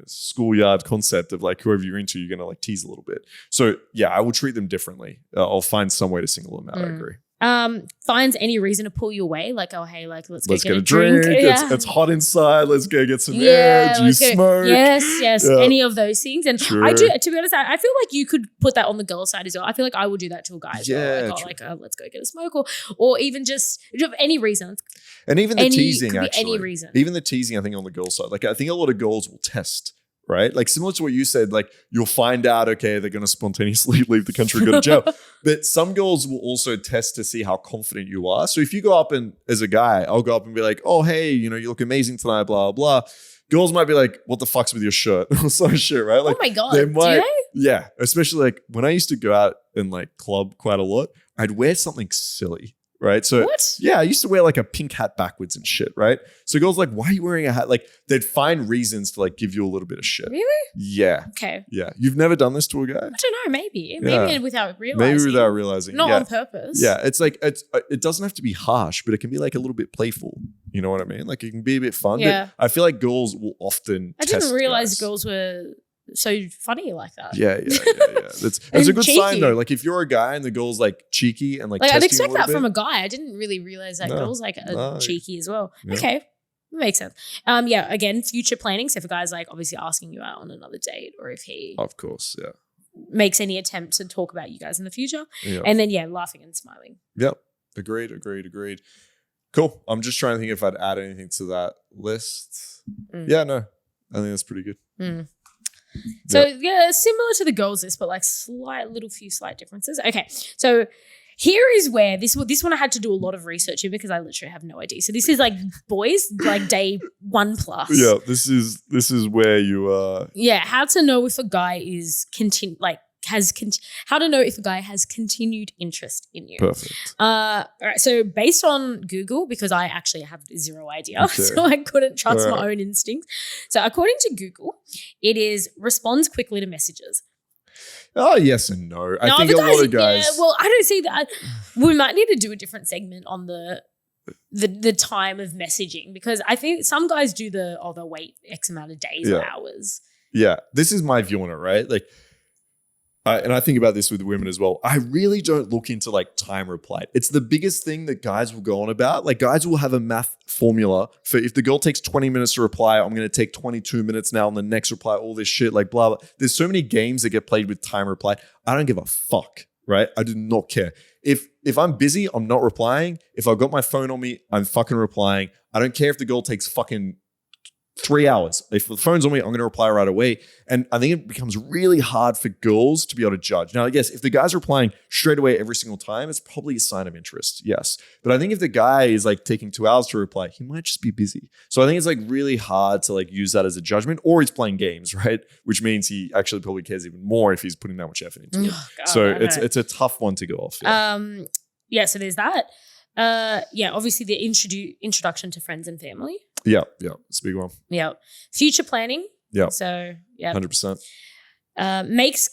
[SPEAKER 1] schoolyard concept of like whoever you're into, you're going to like tease a little bit. So yeah, I will treat them differently. I'll find some way to single them out. I agree.
[SPEAKER 2] Finds any reason to pull you away, like, oh hey, like let's get a
[SPEAKER 1] drink. It's hot inside. Let's go get some air. Do you smoke?
[SPEAKER 2] Yes. Any of those things. And I do. To be honest, I feel like you could put that on the girl side as well. I feel like I would do that to a guy as well. Like, let's go get a smoke, or even just any reason.
[SPEAKER 1] And even the teasing, actually,
[SPEAKER 2] any reason.
[SPEAKER 1] Even the teasing, I think on the girl side, like I think a lot of girls will test. Right? Like similar to what you said, like you'll find out, okay, they're going to spontaneously leave the country, go to jail. But some girls will also test to see how confident you are. So if you go up and as a guy, I'll go up and be like, oh, hey, you look amazing tonight, blah, blah, blah. Girls might be like, what the fuck's with your shirt? Or some shit, right? Like,
[SPEAKER 2] oh my God.
[SPEAKER 1] Do they?
[SPEAKER 2] Yeah.
[SPEAKER 1] Especially like when I used to go out and like club quite a lot, I'd wear something silly. Right. So I used to wear like a pink hat backwards and shit. Right. So girls like, why are you wearing a hat? Like they'd find reasons to like give you a little bit of shit.
[SPEAKER 2] Really?
[SPEAKER 1] Yeah.
[SPEAKER 2] Okay.
[SPEAKER 1] Yeah. You've never done this to a guy? I
[SPEAKER 2] don't know. Maybe without realizing. Not on purpose.
[SPEAKER 1] Yeah. It's like, it doesn't have to be harsh, but it can be like a little bit playful. You know what I mean? Like it can be a bit fun. Yeah. But I feel like girls will often
[SPEAKER 2] I didn't realize girls were so funny like that.
[SPEAKER 1] Yeah. That's a good sign though. Like if you're a guy and the girl's like cheeky and like
[SPEAKER 2] I'd expect that from a guy. I didn't really realize that girls like cheeky as well. Yeah. Okay. Makes sense. Again, future planning. So if a guy's like obviously asking you out on another date, or if he
[SPEAKER 1] of course,
[SPEAKER 2] makes any attempt to talk about you guys in the future. Yeah. And then laughing and smiling.
[SPEAKER 1] Yep. Agreed. Cool. I'm just trying to think if I'd add anything to that list. Yeah, no. I think that's pretty good.
[SPEAKER 2] So similar to the girls list, but like few slight differences. Okay, so here is where this one I had to do a lot of research in because I literally have no idea. So this is like boys, like day 1+.
[SPEAKER 1] Yeah, this is where you are.
[SPEAKER 2] Yeah, how to know if a guy is how to know if a guy has continued interest in you.
[SPEAKER 1] Perfect.
[SPEAKER 2] All right. So based on Google, because I actually have zero idea, so I couldn't trust my own instincts. So according to Google, it is responds quickly to messages.
[SPEAKER 1] Oh, yes and no. I think a lot of guys.
[SPEAKER 2] Yeah, well, I don't see that. We might need to do a different segment on the time of messaging because I think some guys do they'll wait X amount of days or hours.
[SPEAKER 1] Yeah. This is my view on it, right? Like, and I think about this with women as well. I really don't look into like time replied. It's the biggest thing that guys will go on about. Like guys will have a math formula for if the girl takes 20 minutes to reply, I'm going to take 22 minutes now on the next reply, all this shit, like blah, blah. There's so many games that get played with time reply. I don't give a fuck, right? I do not care. If I'm busy, I'm not replying. If I've got my phone on me, I'm fucking replying. I don't care if the girl takes fucking 3 hours. If the phone's on me, I'm going to reply right away. And I think it becomes really hard for girls to be able to judge. Now, I guess if the guy's replying straight away every single time, it's probably a sign of interest. Yes. But I think if the guy is like taking 2 hours to reply, he might just be busy. So I think it's like really hard to like use that as a judgment, or he's playing games, right? Which means he actually probably cares even more if he's putting that much effort into it. God, so it's a tough one to go off.
[SPEAKER 2] Yeah. So there's that. Obviously the introduction to friends and family.
[SPEAKER 1] Yeah, it's a big one.
[SPEAKER 2] Yeah. Future planning.
[SPEAKER 1] Yeah.
[SPEAKER 2] So,
[SPEAKER 1] 100%.
[SPEAKER 2] Makes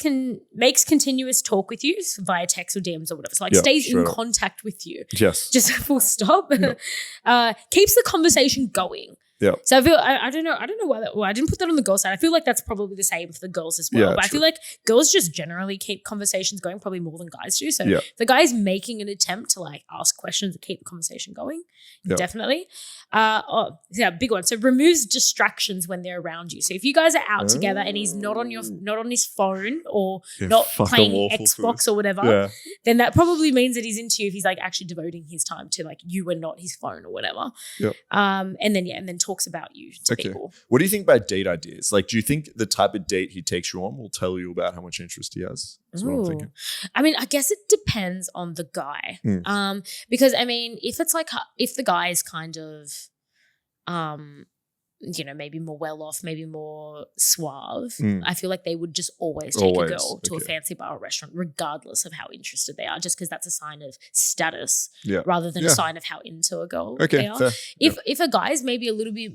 [SPEAKER 2] continuous talk with you via text or DMs or whatever. So stays in contact with you.
[SPEAKER 1] Yes.
[SPEAKER 2] Just full stop. Yeah. Keeps the conversation going.
[SPEAKER 1] Yeah.
[SPEAKER 2] So I feel I don't know why I didn't put that on the girls' side. I feel like that's probably the same for the girls as well.
[SPEAKER 1] Yeah,
[SPEAKER 2] but I feel like girls just generally keep conversations going probably more than guys do. So if the guy's making an attempt to ask questions to keep the conversation going, definitely. Big one. So removes distractions when they're around you. So if you guys are out together and he's not on his phone or not playing Xbox or whatever, then that probably means that he's into you if he's actually devoting his time to you and not his phone or whatever.
[SPEAKER 1] Yep.
[SPEAKER 2] And then talks about you to people.
[SPEAKER 1] What do you think about date ideas? Do you think the type of date he takes you on will tell you about how much interest he has? That's what I'm thinking.
[SPEAKER 2] I mean, I guess it depends on the guy. Because I mean, if the guy is kind of maybe more well off, maybe more suave, I feel like they would just always take a girl to a fancy bar or restaurant, regardless of how interested they are, just because that's a sign of status rather than a sign of how into a girl they are.
[SPEAKER 1] Fair.
[SPEAKER 2] If a guy's maybe a little bit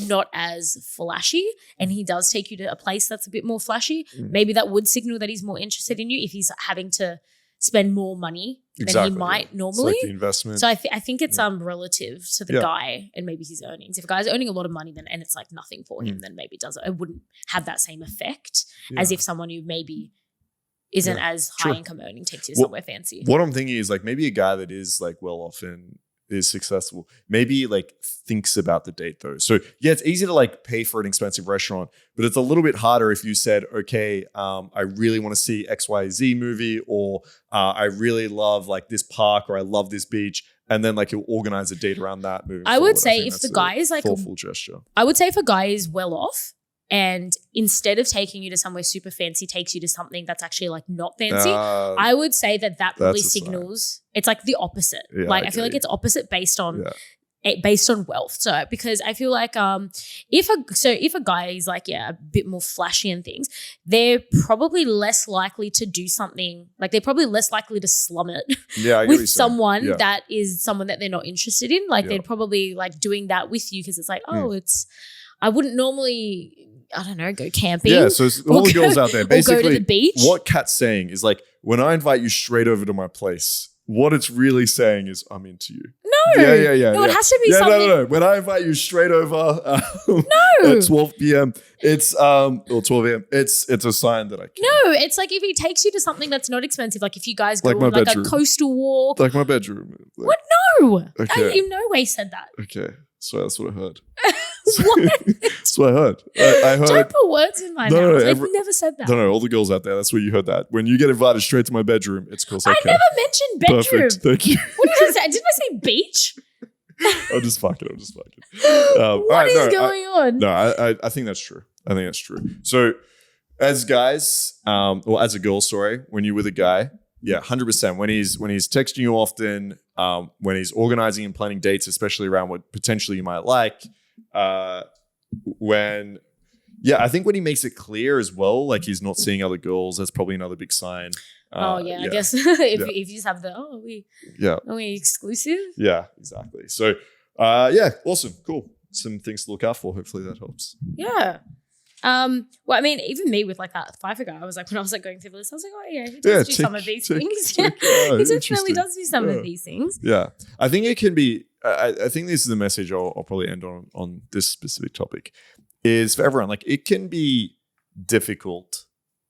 [SPEAKER 2] not as flashy and he does take you to a place that's a bit more flashy, maybe that would signal that he's more interested in you if he's having to spend more money than he might normally.
[SPEAKER 1] It's the investment.
[SPEAKER 2] So I think it's relative to the guy and maybe his earnings. If a guy's earning a lot of money and it's nothing for him, then maybe it wouldn't have that same effect as if someone who maybe isn't as high income earning takes you somewhere fancy.
[SPEAKER 1] What I'm thinking is maybe a guy that is well off and is successful, maybe thinks about the date though. So it's easy to pay for an expensive restaurant, but it's a little bit harder if you said, okay, I really want to see XYZ movie, or I really love this park, or I love this beach. And then you'll organize a date around that movie.
[SPEAKER 2] I would say if the guy is
[SPEAKER 1] thoughtful gesture.
[SPEAKER 2] I would say if a guy is well off, and instead of taking you to somewhere super fancy, takes you to something that's actually not fancy, I would say that really signals it's the opposite. Yeah, I feel like it's opposite based on wealth. So because I feel like if a guy is a bit more flashy and things, they're probably less likely to do something they're probably less likely to slum it with someone that is someone that they're not interested in. They'd probably doing that with you because it's I wouldn't normally, I don't know, go camping.
[SPEAKER 1] Yeah, so all the girls out there, basically,
[SPEAKER 2] or go to the beach.
[SPEAKER 1] What Kat's saying is when I invite you straight over to my place, what it's really saying is I'm into you.
[SPEAKER 2] No.
[SPEAKER 1] Yeah.
[SPEAKER 2] No, it has to be something.
[SPEAKER 1] No. When I invite you straight over at 12 p.m., it's or 12 a.m., it's a sign that I care.
[SPEAKER 2] No, it's if he takes you to something that's not expensive, if you guys go on a coastal walk.
[SPEAKER 1] My bedroom.
[SPEAKER 2] What? No.
[SPEAKER 1] Okay.
[SPEAKER 2] I in no way said that.
[SPEAKER 1] Okay. So that's what I heard.
[SPEAKER 2] What?
[SPEAKER 1] That's what I heard. I heard.
[SPEAKER 2] Don't put words in my mouth. I've never said that.
[SPEAKER 1] No, all the girls out there, that's where you heard that. When you get invited straight to my bedroom, it's because I care.
[SPEAKER 2] never mentioned bedroom.
[SPEAKER 1] Perfect. Thank you.
[SPEAKER 2] What did I say? Didn't I say beach?
[SPEAKER 1] I'm just fucking.
[SPEAKER 2] What is going on?
[SPEAKER 1] No, I think that's true. So as guys, or as a girl, sorry, when you're with a guy, 100%. When he's texting you often, when he's organizing and planning dates, especially around what potentially you might like, I think when he makes it clear as well, he's not seeing other girls, that's probably another big sign.
[SPEAKER 2] I guess if you just have are we exclusive?
[SPEAKER 1] Yeah, exactly. So awesome, cool. Some things to look out for. Hopefully that helps.
[SPEAKER 2] Yeah. Well, I mean, even me with that Fiverr guy, I was when I was going through this, I was he does do some of these things. He definitely does do some of these things.
[SPEAKER 1] Yeah. I think it can be, I think this is the message I'll probably end on this specific topic, is for everyone, it can be difficult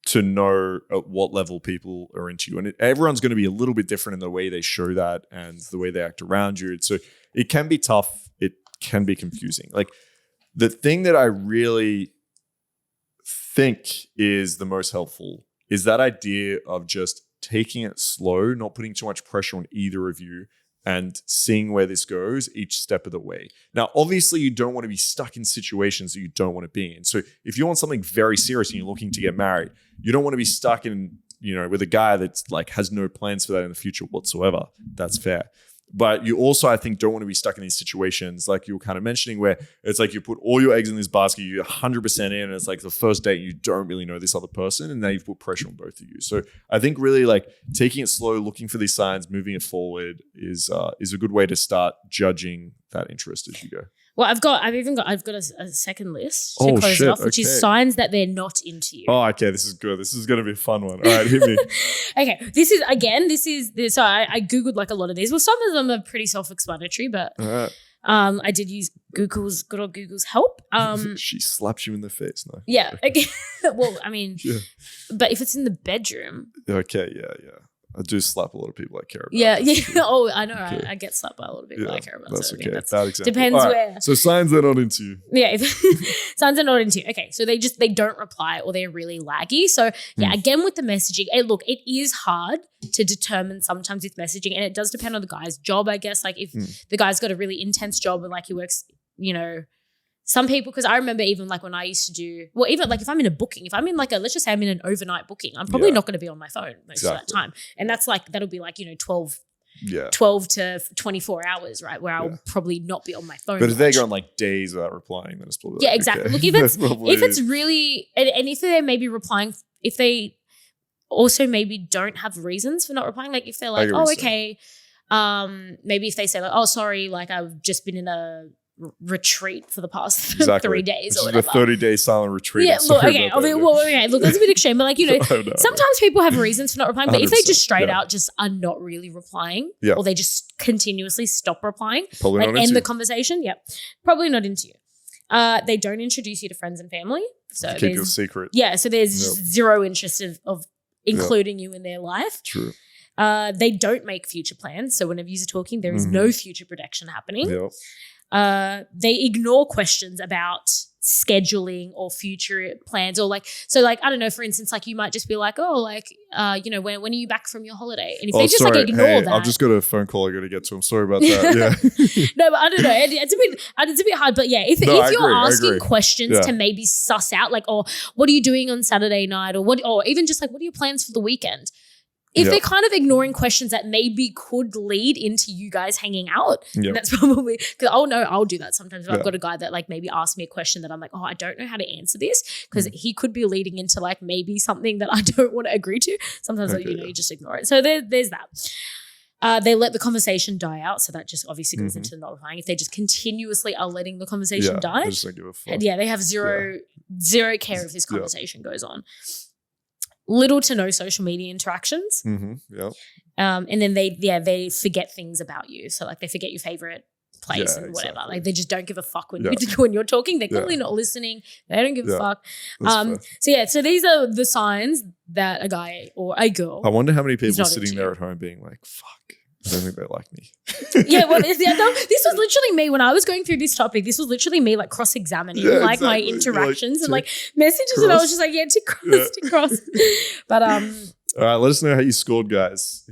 [SPEAKER 1] to know at what level people are into you. And everyone's going to be a little bit different in the way they show that and the way they act around you. So it can be tough. It can be confusing. The thing that I really think is the most helpful is that idea of just taking it slow, not putting too much pressure on either of you, and seeing where this goes each step of the way. Now, obviously, you don't want to be stuck in situations that you don't want to be in. So if you want something very serious and you're looking to get married, you don't want to be stuck in, with a guy that's has no plans for that in the future whatsoever. That's fair. But you also, I think, don't want to be stuck in these situations like you were kind of mentioning, where it's you put all your eggs in this basket, you're 100% in, and it's the first date, you don't really know this other person, and now you've put pressure on both of you. So I think really taking it slow, looking for these signs, moving it forward is a good way to start judging that interest as you go.
[SPEAKER 2] Well, I've got a second list to
[SPEAKER 1] Oh,
[SPEAKER 2] close
[SPEAKER 1] shit,
[SPEAKER 2] it off, which is
[SPEAKER 1] okay.
[SPEAKER 2] signs that they're not into you.
[SPEAKER 1] Oh, okay. This is good. This is going to be a fun one. All right, hit me.
[SPEAKER 2] Okay, so I Googled like a lot of these. Well, some of them are pretty self-explanatory, but
[SPEAKER 1] All right.
[SPEAKER 2] I did use good old Google's help.
[SPEAKER 1] She slaps you in the face. No.
[SPEAKER 2] Yeah. Okay. Well, I mean,
[SPEAKER 1] Yeah.
[SPEAKER 2] but if it's in the bedroom.
[SPEAKER 1] Okay. Yeah. I do slap a lot of people I care about.
[SPEAKER 2] Yeah.
[SPEAKER 1] That's
[SPEAKER 2] Yeah.
[SPEAKER 1] true.
[SPEAKER 2] Oh, I know. Right?
[SPEAKER 1] Okay.
[SPEAKER 2] I get slapped by a lot of people I care about.
[SPEAKER 1] That's
[SPEAKER 2] so, I
[SPEAKER 1] okay.
[SPEAKER 2] mean,
[SPEAKER 1] Bad example.
[SPEAKER 2] depends
[SPEAKER 1] All right,
[SPEAKER 2] where.
[SPEAKER 1] So signs they're not into you.
[SPEAKER 2] Yeah, signs are not into you. Okay, so they don't reply or they're really laggy. So yeah, again with the messaging, look, it is hard to determine sometimes with messaging, and it does depend on the guy's job, I guess. Like if the guy's got a really intense job and like he works, some people, because I remember even like when I used to do, well, even like if I'm in a booking, if I'm in like let's just say I'm in an overnight booking, I'm probably not going to be on my phone most of that time. And that's like, that'll be like, 12 to 24 hours, right? Where I'll probably not be on my phone.
[SPEAKER 1] But if they're going like days without replying, then it's probably
[SPEAKER 2] yeah,
[SPEAKER 1] like,
[SPEAKER 2] exactly.
[SPEAKER 1] okay.
[SPEAKER 2] Look, if it's really, and if they're maybe replying, if they also maybe don't have reasons for not replying, like if they're like, oh, okay, maybe if they say like, oh, sorry, like I've just been in a retreat for the past 3 days or whatever.
[SPEAKER 1] A 30-day silent retreat.
[SPEAKER 2] Yeah, look, okay. Look, that's a bit extreme, but like, sometimes people have reasons for not replying, but if they just straight out just are not really replying, or they just continuously stop replying,
[SPEAKER 1] probably
[SPEAKER 2] like
[SPEAKER 1] not into
[SPEAKER 2] end the
[SPEAKER 1] you.
[SPEAKER 2] conversation, probably not into you. They don't introduce you to friends and family. So
[SPEAKER 1] Keep your secret.
[SPEAKER 2] Yeah, so there's just zero interest of including you in their life.
[SPEAKER 1] True.
[SPEAKER 2] They don't make future plans. So whenever you're talking, there is no future projection happening.
[SPEAKER 1] Yep.
[SPEAKER 2] They ignore questions about scheduling or future plans, or like, so like, I don't know, for instance, like you might just be like, oh, like, when are you back from your holiday? And if they just like ignore that.
[SPEAKER 1] I've just got a phone call I got to get to. I'm sorry about that. Yeah.
[SPEAKER 2] No, but I don't know. It's a bit hard, but yeah, if you're asking questions to maybe suss out like, oh, what are you doing on Saturday night, or even just like, what are your plans for the weekend? If they're kind of ignoring questions that maybe could lead into you guys hanging out, that's probably, because I'll do that sometimes. If I've got a guy that like maybe asks me a question that I'm like, oh, I don't know how to answer this, because he could be leading into like maybe something that I don't want to agree to. Sometimes you just ignore it. So there's that. They let the conversation die out, so that just obviously goes into not replying. If they just continuously are letting the conversation die,
[SPEAKER 1] they just don't give a fuck.
[SPEAKER 2] and they have zero care if this conversation goes on. Little to no social media interactions.
[SPEAKER 1] Yeah.
[SPEAKER 2] And then they forget things about you. So like they forget your favorite place and whatever. Like they just don't give a fuck when you're talking. They're clearly not listening. They don't give a fuck. So these are the signs that a guy or a girl.
[SPEAKER 1] I wonder how many people are sitting there at home being like, fuck, I don't think they like me.
[SPEAKER 2] This was literally me when I was going through this topic. This was literally me like cross-examining my interactions and like messages, and I was just like, to cross. But
[SPEAKER 1] all right, let us know how you scored, guys.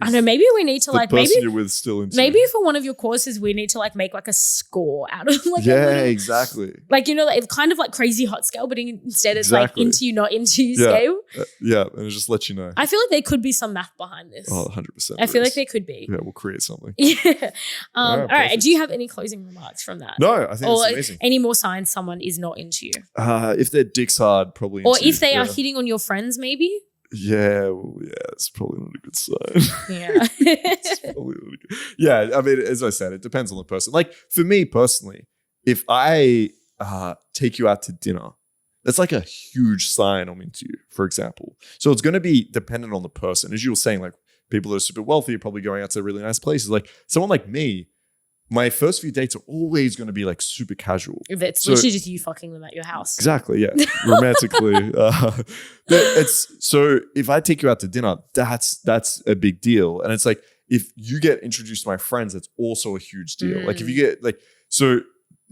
[SPEAKER 2] I know, maybe we need to
[SPEAKER 1] the
[SPEAKER 2] like
[SPEAKER 1] person you're with still into
[SPEAKER 2] maybe
[SPEAKER 1] you.
[SPEAKER 2] for one of your courses we need to like make like a score out of like
[SPEAKER 1] exactly,
[SPEAKER 2] like like kind of like crazy hot scale, but instead it's like into you, not into you scale.
[SPEAKER 1] And it just lets you know.
[SPEAKER 2] I feel like there could be some math behind this.
[SPEAKER 1] 100%.
[SPEAKER 2] I feel like there could be.
[SPEAKER 1] Yeah, we'll create something.
[SPEAKER 2] All right. Do you have any closing remarks from that?
[SPEAKER 1] No, I think it's amazing.
[SPEAKER 2] Any more signs someone is not into you?
[SPEAKER 1] If their dick's hard, probably.
[SPEAKER 2] Or if they are hitting on your friends, maybe.
[SPEAKER 1] It's probably not a good sign.
[SPEAKER 2] It's
[SPEAKER 1] probably not a good. Yeah, I mean, as I said, it depends on the person. Like for me personally, if I take you out to dinner, that's like a huge sign I'm into you, for example. So it's going to be dependent on the person. As you were saying, like people that are super wealthy are probably going out to really nice places. Like someone like me, my first few dates are always going to be like super casual.
[SPEAKER 2] If it's literally just you fucking them at your house.
[SPEAKER 1] Exactly, yeah. Romantically. So if I take you out to dinner, that's a big deal. And it's like, if you get introduced to my friends, that's also a huge deal. Like if you get like, so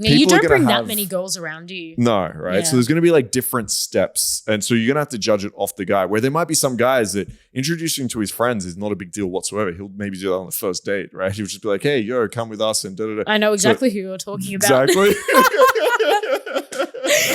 [SPEAKER 2] you don't bring that many girls around you.
[SPEAKER 1] No, right? Yeah. So there's going to be like different steps. And so you're going to have to judge it off the guy, where there might be some guys that introducing to his friends is not a big deal whatsoever. He'll maybe do that on the first date, right? He'll just be like, hey, yo, come with us and da-da-da.
[SPEAKER 2] I know exactly who you're talking about.
[SPEAKER 1] Exactly.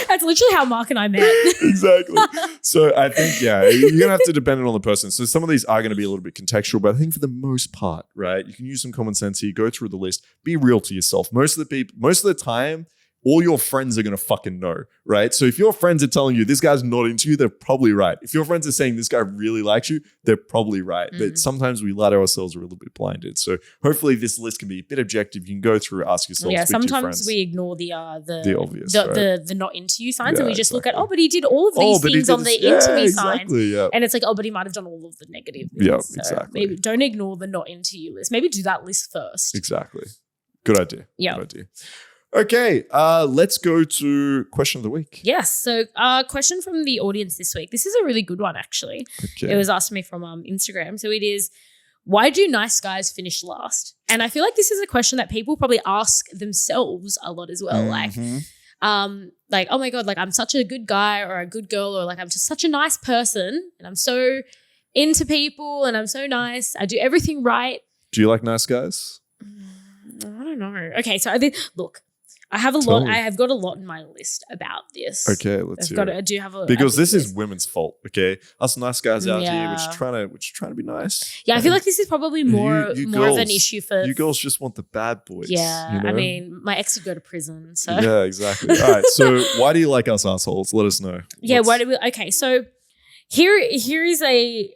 [SPEAKER 2] That's literally how Mark and I met.
[SPEAKER 1] Exactly. So I think, you're going to have to depend on the person. So some of these are going to be a little bit contextual, but I think for the most part, right, you can use some common sense here, go through the list, be real to yourself. Most of the time, all your friends are going to fucking know, right? So if your friends are telling you this guy's not into you, they're probably right. If your friends are saying this guy really likes you, they're probably right. But sometimes we let ourselves a little bit blinded. So hopefully this list can be a bit objective. You can go through, ask yourself.
[SPEAKER 2] Yeah,
[SPEAKER 1] speak to your
[SPEAKER 2] sometimes
[SPEAKER 1] friends.
[SPEAKER 2] we ignore the
[SPEAKER 1] obvious,
[SPEAKER 2] the not into you signs, and we just look at,
[SPEAKER 1] exactly.
[SPEAKER 2] but he did all of these things on the into me signs.
[SPEAKER 1] Exactly, yeah.
[SPEAKER 2] And it's like, but he might have done all of the negative things.
[SPEAKER 1] Yeah,
[SPEAKER 2] So
[SPEAKER 1] exactly.
[SPEAKER 2] maybe don't ignore the not into you list. Maybe do that list first.
[SPEAKER 1] Exactly. Good idea.
[SPEAKER 2] Yeah.
[SPEAKER 1] Good idea. Okay, let's go to question of the week.
[SPEAKER 2] Yes. So question from the audience this week. This is a really good one, actually.
[SPEAKER 1] Okay.
[SPEAKER 2] It was asked to me from Instagram. So it is, why do nice guys finish last? And I feel like this is a question that people probably ask themselves a lot as well. Like, oh my God, like I'm such a good guy or a good girl, or like I'm just such a nice person and I'm so into people and I'm so nice. I do everything right.
[SPEAKER 1] Do you like nice guys?
[SPEAKER 2] I don't know. Okay, so look, I have a
[SPEAKER 1] Tell
[SPEAKER 2] lot.
[SPEAKER 1] me.
[SPEAKER 2] I have got a lot in my list about this.
[SPEAKER 1] Okay, let's hear it.
[SPEAKER 2] I do have a
[SPEAKER 1] Because
[SPEAKER 2] a
[SPEAKER 1] this
[SPEAKER 2] big
[SPEAKER 1] is
[SPEAKER 2] list.
[SPEAKER 1] women's fault, okay? Us nice guys out here,
[SPEAKER 2] Yeah.
[SPEAKER 1] we're just trying to be nice.
[SPEAKER 2] Yeah, I feel like this is probably more
[SPEAKER 1] You
[SPEAKER 2] more of an
[SPEAKER 1] girls-
[SPEAKER 2] issue for
[SPEAKER 1] You girls just want the bad boys.
[SPEAKER 2] Yeah,
[SPEAKER 1] you know?
[SPEAKER 2] I mean, my ex would go to prison, so
[SPEAKER 1] Yeah, exactly. All right, so why do you like us assholes? Let us know.
[SPEAKER 2] yeah. Why do we? Okay, so here is a.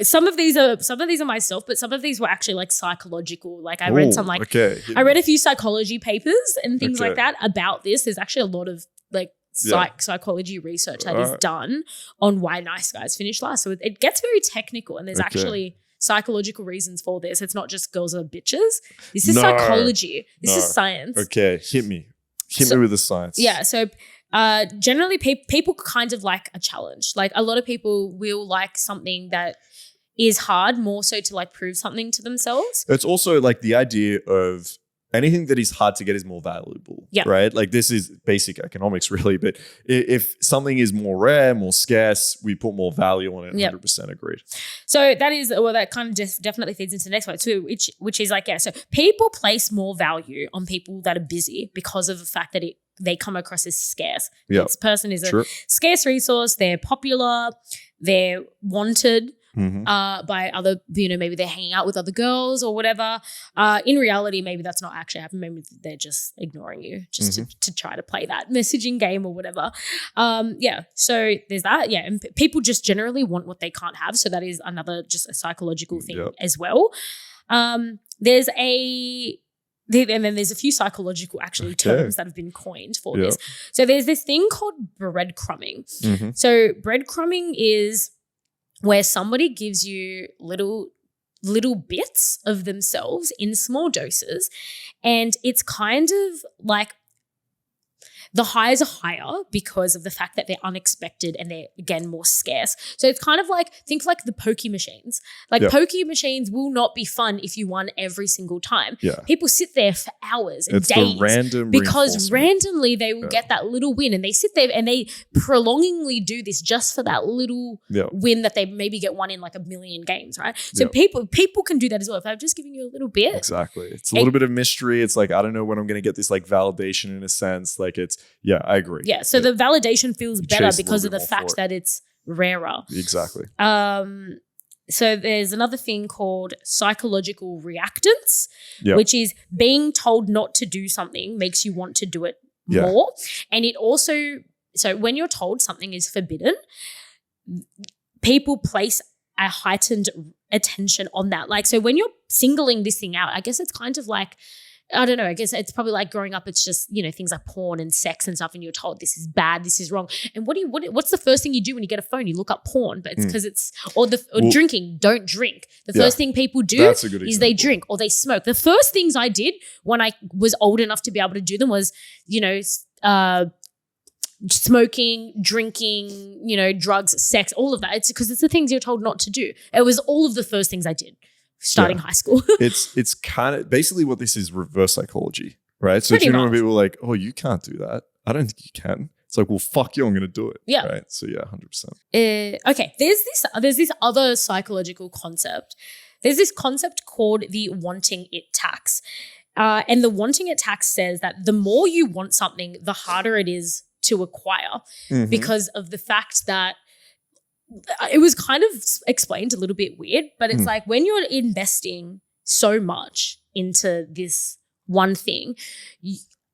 [SPEAKER 2] Some of these are myself, but some of these were actually like psychological. Like I read some like
[SPEAKER 1] okay.
[SPEAKER 2] I read a few psychology papers and things
[SPEAKER 1] Okay.
[SPEAKER 2] like that about this. There's actually a lot of like psychology research that is done on why nice guys finish last. So it gets very technical, and there's actually psychological reasons for this. It's not just girls are bitches. This is psychology. This is science.
[SPEAKER 1] Okay, hit me. Hit me with the science.
[SPEAKER 2] Yeah. So generally people kind of like a challenge. Like a lot of people will like something that is hard, more so to like prove something to themselves.
[SPEAKER 1] It's also like the idea of anything that is hard to get is more valuable, right? Like this is basic economics really, but if something is more rare, more scarce, we put more value on it, 100% agreed.
[SPEAKER 2] So that kind of just definitely feeds into the next one too, which is like, so people place more value on people that are busy because of the fact that they come across as scarce. This person is a scarce resource, they're popular, they're wanted, by other, maybe they're hanging out with other girls or whatever. In reality, maybe that's not actually happening. Maybe they're just ignoring you just to try to play that messaging game or whatever. So there's that. Yeah. And people just generally want what they can't have. So that is another, just a psychological thing as well. And then there's a few psychological terms that have been coined for this. So there's this thing called breadcrumbing. So breadcrumbing is where somebody gives you little bits of themselves in small doses, and it's kind of like the highs are higher because of the fact that they're unexpected and they're, again, more scarce. So it's kind of like, think like the pokey machines. Like pokey machines will not be fun if you won every single time. Yeah. People sit there for hours and days.
[SPEAKER 1] The random
[SPEAKER 2] because randomly they will get that little win, and they sit there and they prolongingly do this just for that little win that they maybe get one in like a million games, right? So people can do that as well. If I'm just giving you a little bit.
[SPEAKER 1] Exactly. It's a little bit of mystery. It's like, I don't know when I'm going to get this like validation in a sense. Like I agree.
[SPEAKER 2] Yeah, so the validation feels better because of the fact that it's rarer.
[SPEAKER 1] Exactly.
[SPEAKER 2] So there's another thing called psychological reactance, which is being told not to do something makes you want to do it more. And it also, so when you're told something is forbidden, people place a heightened attention on that. Like, so when you're singling this thing out, I guess it's kind of like, I don't know, I guess it's probably like growing up, it's just, things like porn and sex and stuff, and you're told this is bad, this is wrong. And what's the first thing you do when you get a phone? You look up porn, but it's because it's, or drinking, don't drink. The first thing people do is they drink or they smoke. The first things I did when I was old enough to be able to do them was, smoking, drinking, drugs, sex, all of that. It's because it's the things you're told not to do. It was all of the first things I did starting high school.
[SPEAKER 1] It's kind of basically what this is, reverse psychology, right? So when people are like, oh, you can't do that. I don't think you can. It's like, well, fuck you, I'm going to do it. Yeah. Right. So 100%.
[SPEAKER 2] Okay. There's this other psychological concept. There's this concept called the wanting it tax. And the wanting it tax says that the more you want something, the harder it is to acquire because of the fact that it was kind of explained a little bit weird, but it's like when you're investing so much into this one thing,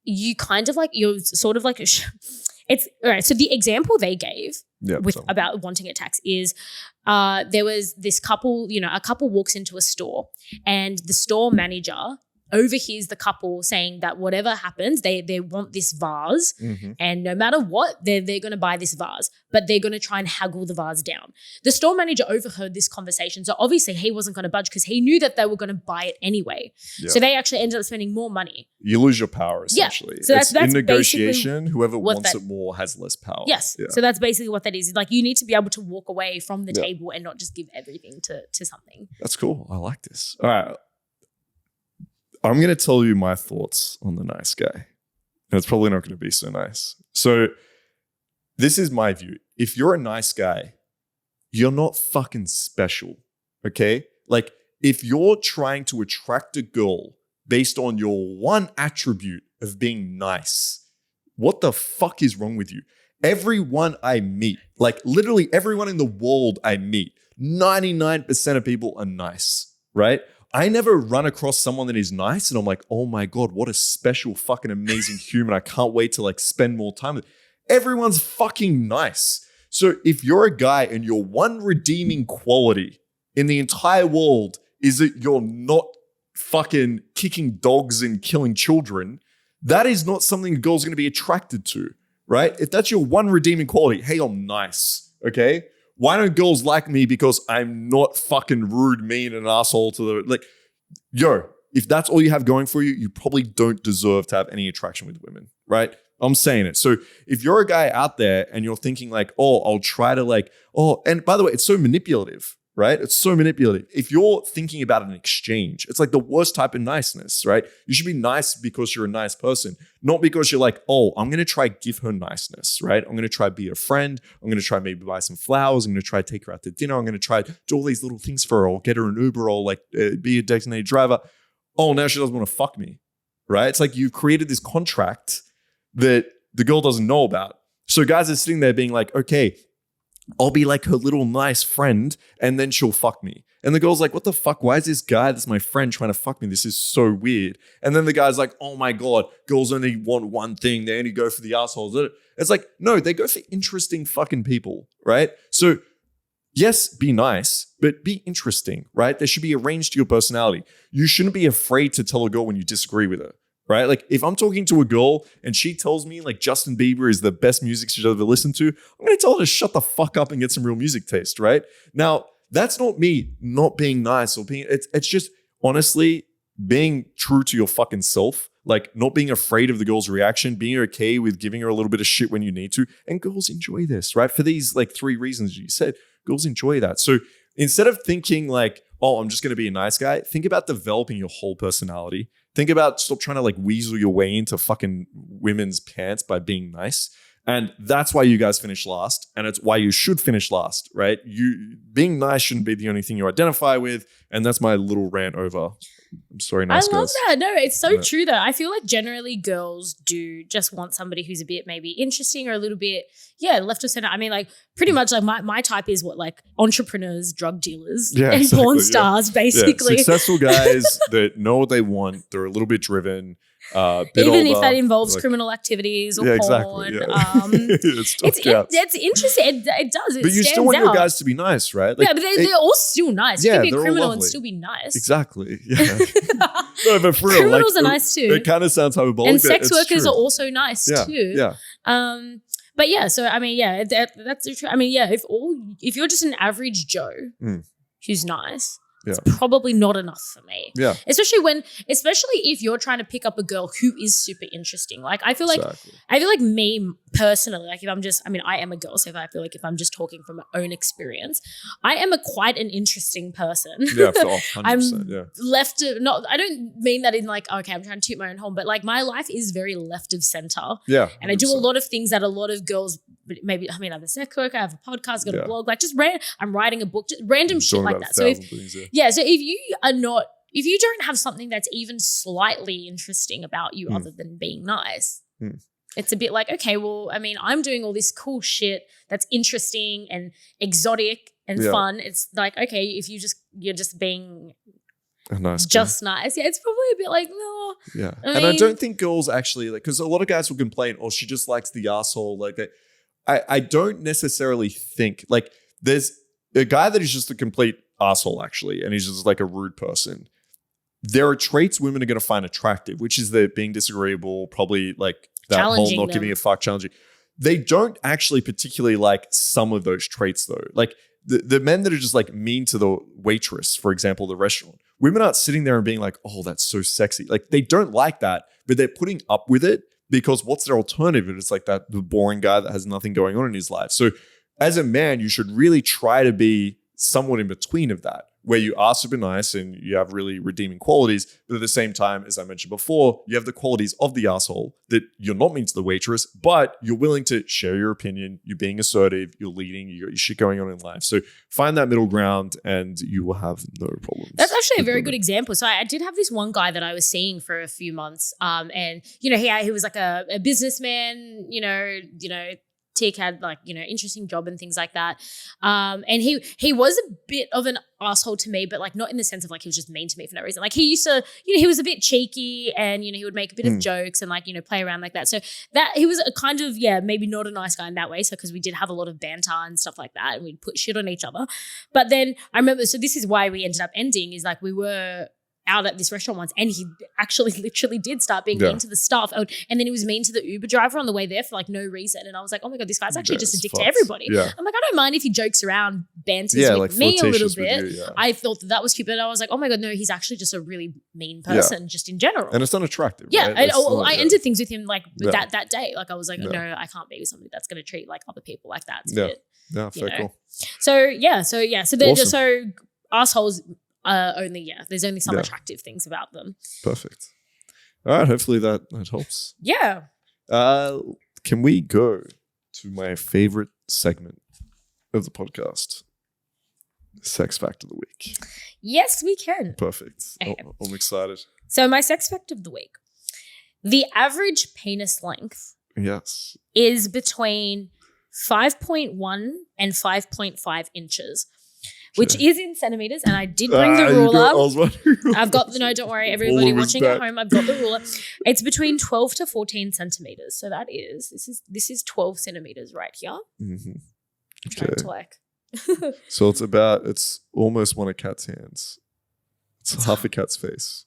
[SPEAKER 2] you kind of like, you're sort of like, it's all right. So the example they gave about wanting a tax is there was this couple, a couple walks into a store and the store manager overhears the couple saying that whatever happens, they want this vase, and no matter what, they're going to buy this vase, but they're going to try and haggle the vase down. The store manager overheard this conversation, so obviously he wasn't going to budge because he knew that they were going to buy it anyway. Yeah. So they actually ended up spending more money.
[SPEAKER 1] You lose your power, essentially.
[SPEAKER 2] Yeah. So that's
[SPEAKER 1] in negotiation, whoever wants it more has less power.
[SPEAKER 2] Yes. Yeah. So that's basically what that is. Like, you need to be able to walk away from the table and not just give everything to something.
[SPEAKER 1] That's cool. I like this. All right. I'm going to tell you my thoughts on the nice guy. And it's probably not going to be so nice. So this is my view. If you're a nice guy, you're not fucking special, okay? Like, if you're trying to attract a girl based on your one attribute of being nice, what the fuck is wrong with you? Everyone I meet, like literally everyone in the world I meet, 99% of people are nice, right? I never run across someone that is nice and I'm like, oh my God, what a special fucking amazing human. I can't wait to like spend more time with it. Everyone's fucking nice. So if you're a guy and your one redeeming quality in the entire world is that you're not fucking kicking dogs and killing children, that is not something a girl's going to be attracted to, right? If that's your one redeeming quality, hey, I'm nice, okay? Why don't girls like me? Because I'm not fucking rude, mean, and an asshole to the, like, if that's all you have going for you, you probably don't deserve to have any attraction with women, right? I'm saying it. So if you're a guy out there and you're thinking like, oh, I'll try to like, oh, and by the way, it's so manipulative, right? It's so manipulative. If you're thinking about an exchange, it's like the worst type of niceness, right? You should be nice because you're a nice person, not because you're like, oh, I'm going to try give her niceness, right? I'm going to try be a friend. I'm going to try maybe buy some flowers. I'm going to try take her out to dinner. I'm going to try do all these little things for her. Or get her an Uber or like be a designated driver. Oh, now she doesn't want to fuck me, right? It's like you've created this contract that the girl doesn't know about. So guys are sitting there being like, okay, I'll be like her little nice friend and then she'll fuck me. And the girl's like, what the fuck? Why is this guy that's my friend trying to fuck me? This is so weird. And then the guy's like, oh my God, girls only want one thing. They only go for the assholes. It's like, no, they go for interesting fucking people, right? So yes, be nice, but be interesting, right? There should be a range to your personality. You shouldn't be afraid to tell a girl when you disagree with her. Right? Like if I'm talking to a girl and she tells me like Justin Bieber is the best music she's ever listened to, I'm going to tell her to shut the fuck up and get some real music taste, right? Now, that's not me not being nice or being, it's just honestly being true to your fucking self, like not being afraid of the girl's reaction, being okay with giving her a little bit of shit when you need to. And girls enjoy this, right? For these like 3 reasons you said, girls enjoy that. So instead of thinking like, oh, I'm just going to be a nice guy, think about developing your whole personality. Think about stop trying to like weasel your way into fucking women's pants by being nice. And that's why you guys finish last. And it's why you should finish last, right? You being nice shouldn't be the only thing you identify with. And that's my little rant over. I'm sorry, nice guys.
[SPEAKER 2] I love that. No, it's so true though. I feel like generally girls do just want somebody who's a bit maybe interesting or a little bit, left of center. I mean, like pretty much like my type is what, like entrepreneurs, drug dealers, and porn stars, basically.
[SPEAKER 1] Yeah. Successful guys that know what they want. They're a little bit driven.
[SPEAKER 2] Even older, if that involves like, criminal activities or porn.
[SPEAKER 1] Exactly,
[SPEAKER 2] it's interesting. It does.
[SPEAKER 1] But you still want your guys to be nice, right?
[SPEAKER 2] Like, but they're all still nice. You can be a criminal and still be nice.
[SPEAKER 1] Exactly. Yeah. No, but for real,
[SPEAKER 2] criminals are nice too.
[SPEAKER 1] It kind of sounds hyperbolic.
[SPEAKER 2] And sex workers are also nice too.
[SPEAKER 1] Yeah.
[SPEAKER 2] But yeah, so I mean, that's true. I mean, if you're just an average Joe who's nice, it's probably not enough for me.
[SPEAKER 1] Yeah.
[SPEAKER 2] Especially if you're trying to pick up a girl who is super interesting. Like I feel like me personally, like if I'm just, I mean, I am a girl, so I feel like if I'm just talking from my own experience, I am quite an interesting person.
[SPEAKER 1] Yeah, 100%,
[SPEAKER 2] I don't mean that in like, okay, I'm trying to toot my own horn, but like my life is very left of center.
[SPEAKER 1] Yeah. 100%.
[SPEAKER 2] And I do a lot of things that a lot of girls, maybe, I mean, I'm a sex worker, I have a podcast, got a blog, like just I'm writing a book, just random shit like that. So so if you don't have something that's even slightly interesting about you other than being nice, it's a bit like, okay, well, I mean, I'm doing all this cool shit that's interesting and exotic and fun. It's like, okay, if you're just being
[SPEAKER 1] A nice guy.
[SPEAKER 2] Just nice. Yeah, it's probably a bit like, no.
[SPEAKER 1] Yeah.
[SPEAKER 2] I
[SPEAKER 1] I don't think girls actually, like, because a lot of guys will complain, oh, she just likes the asshole. Like, I don't necessarily think, like, there's a guy that is just a complete asshole, actually, and he's just like a rude person. There are traits women are going to find attractive, which is the being disagreeable, probably like that whole not giving a fuck, challenging. They don't actually particularly like some of those traits, though. Like, the men that are just like mean to the waitress, for example, the restaurant, women aren't sitting there and being like, oh, that's so sexy. Like, they don't like that, but they're putting up with it because what's their alternative? It's like the boring guy that has nothing going on in his life. So as a man, you should really try to be somewhat in between of that, where you are super nice and you have really redeeming qualities, but at the same time, as I mentioned before, you have the qualities of the asshole that you're not mean to the waitress, but you're willing to share your opinion, you're being assertive, you're leading, you got your shit going on in life. So find that middle ground and you will have no problems.
[SPEAKER 2] That's actually a very good example. So I did have this one guy that I was seeing for a few months, and he was like a businessman, Tick had like, interesting job and things like that. And he was a bit of an asshole to me, but like not in the sense of like he was just mean to me for no reason. Like he used to, he was a bit cheeky and, he would make a bit of jokes and like, play around like that. So that he was a kind of, maybe not a nice guy in that way. So because we did have a lot of banter and stuff like that and we'd put shit on each other. But then I remember, so this is why we ended up ending is like we were out at this restaurant once and he actually literally did start being mean to the staff and then he was mean to the Uber driver on the way there for like no reason and I was like, oh my God, this guy's actually just a dick to everybody. I'm like, I don't mind if he jokes around, banters with like me a little bit. I thought that was cute, but I was like, oh my God, no, he's actually just a really mean person just in general.
[SPEAKER 1] And it's unattractive.
[SPEAKER 2] Yeah,
[SPEAKER 1] right?
[SPEAKER 2] I ended things with him like that day. Like I was like, no, I can't be with somebody that's going to treat like other people like that. It's a bit,
[SPEAKER 1] fair cool.
[SPEAKER 2] So they're just so assholes. There's only some attractive things about them.
[SPEAKER 1] Perfect. All right, hopefully that helps.
[SPEAKER 2] Yeah.
[SPEAKER 1] Can we go to my favorite segment of the podcast? Sex fact of the week.
[SPEAKER 2] Yes, we can.
[SPEAKER 1] Perfect. Okay. I'm excited.
[SPEAKER 2] So my sex fact of the week. The average penis length is between 5.1 and 5.5 inches. Which is in centimeters, and I did bring the ruler. I've got don't worry, everybody watching at home, I've got the ruler. It's between 12 to 14 centimeters. So that is, this is 12 centimeters right here. Mm-hmm. Okay. To like.
[SPEAKER 1] So it's almost one of Kat's hands. It's half a cat's face.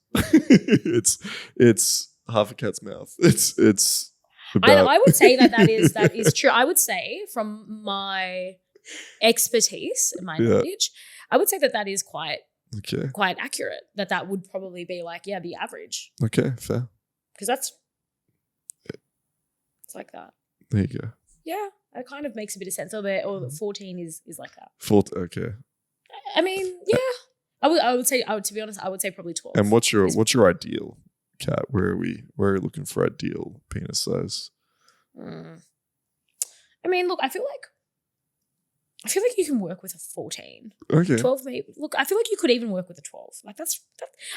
[SPEAKER 1] it's half a cat's mouth. It's about.
[SPEAKER 2] I would say that is true. I would say from my expertise and my knowledge, I would say that is quite accurate. That would probably be like the average.
[SPEAKER 1] Okay, fair.
[SPEAKER 2] Because it's like that.
[SPEAKER 1] There you go.
[SPEAKER 2] Yeah, it kind of makes a bit of sense. Or 14 is like that.
[SPEAKER 1] Okay.
[SPEAKER 2] I mean, yeah. I would say to be honest, I would say probably 12.
[SPEAKER 1] And what's your ideal, Kat? Where are we looking for ideal penis size?
[SPEAKER 2] I mean, look, I feel like you can work with a 14.
[SPEAKER 1] Okay.
[SPEAKER 2] 12 maybe. Look, I feel like you could even work with a 12. Like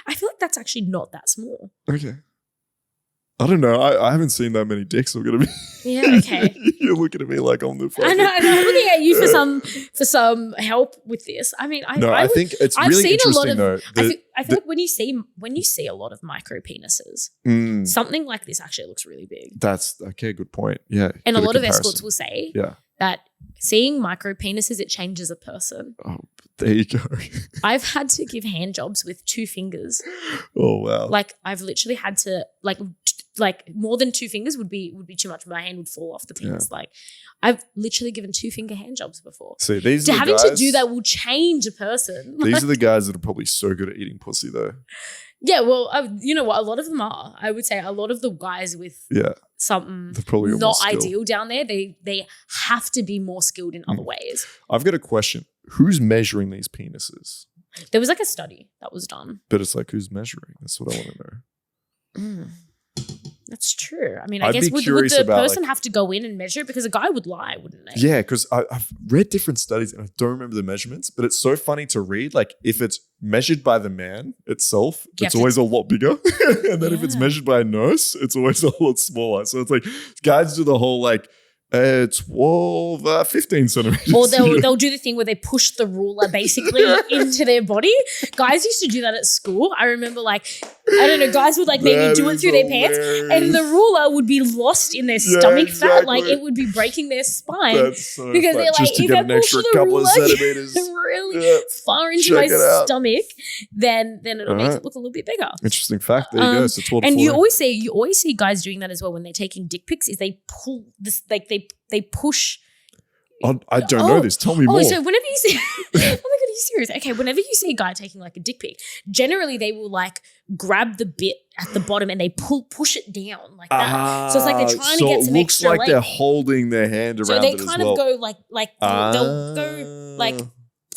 [SPEAKER 2] I feel like that's actually not that small.
[SPEAKER 1] Okay. I don't know. I haven't seen that many dicks. I'm gonna be.
[SPEAKER 2] Yeah. Okay.
[SPEAKER 1] You're looking at me like I'm the.
[SPEAKER 2] I know. I'm looking at you for some help with this. I mean, I think it's really seen interesting a lot of, though. I feel like when you see a lot of micro penises, something like this actually looks really big.
[SPEAKER 1] That's okay. Good point. Yeah.
[SPEAKER 2] And a lot of escorts will say that seeing micro penises, it changes a person.
[SPEAKER 1] Oh, there you go.
[SPEAKER 2] I've had to give hand jobs with 2 fingers.
[SPEAKER 1] Oh wow!
[SPEAKER 2] Like I've literally had to like more than 2 fingers would be too much. My hand would fall off the penis. Yeah. Like I've literally given 2 finger hand jobs before.
[SPEAKER 1] See, these
[SPEAKER 2] having to do that will change a person.
[SPEAKER 1] These are the guys that are probably so good at eating pussy, though.
[SPEAKER 2] Yeah, well, you know what? A lot of them are. I would say a lot of the guys with something not ideal down there, they have to be more skilled in other ways.
[SPEAKER 1] I've got a question. Who's measuring these penises?
[SPEAKER 2] There was like a study that was done.
[SPEAKER 1] But it's like, who's measuring? That's what I want to know.
[SPEAKER 2] That's true. I mean, I guess would the person have to go in and measure it? Because a guy would lie, wouldn't they? Yeah,
[SPEAKER 1] because I've read different studies and I don't remember the measurements, but it's so funny to read. Like if it's measured by the man itself, it's always a lot bigger. And then if it's measured by a nurse, it's always a lot smaller. So it's like guys do the whole like 12, 15 centimeters.
[SPEAKER 2] Or they'll do the thing where they push the ruler basically into their body. Guys used to do that at school. I remember guys would maybe do it through their pants and the ruler would be lost in their stomach fat. Like it would be breaking their spine.
[SPEAKER 1] That's so
[SPEAKER 2] because they're
[SPEAKER 1] just to
[SPEAKER 2] if
[SPEAKER 1] get
[SPEAKER 2] I
[SPEAKER 1] an
[SPEAKER 2] push
[SPEAKER 1] extra
[SPEAKER 2] the
[SPEAKER 1] couple
[SPEAKER 2] ruler
[SPEAKER 1] of centimeters
[SPEAKER 2] really far into my stomach, then it'll make it look a little bit bigger.
[SPEAKER 1] Interesting fact. There you go. So 12 to
[SPEAKER 2] and
[SPEAKER 1] 14.
[SPEAKER 2] you always see guys doing that as well when they're taking dick pics. Is they pull this they push.
[SPEAKER 1] I don't know this. Tell me more.
[SPEAKER 2] So whenever you see, oh my god, are you serious? Okay, whenever you see a guy taking like a dick pic, generally they will like grab the bit at the bottom and they push it down like that. So it's like they're trying to get some extra length.
[SPEAKER 1] So it looks like they're holding their hand around it as well.
[SPEAKER 2] So they kind of go they'll go like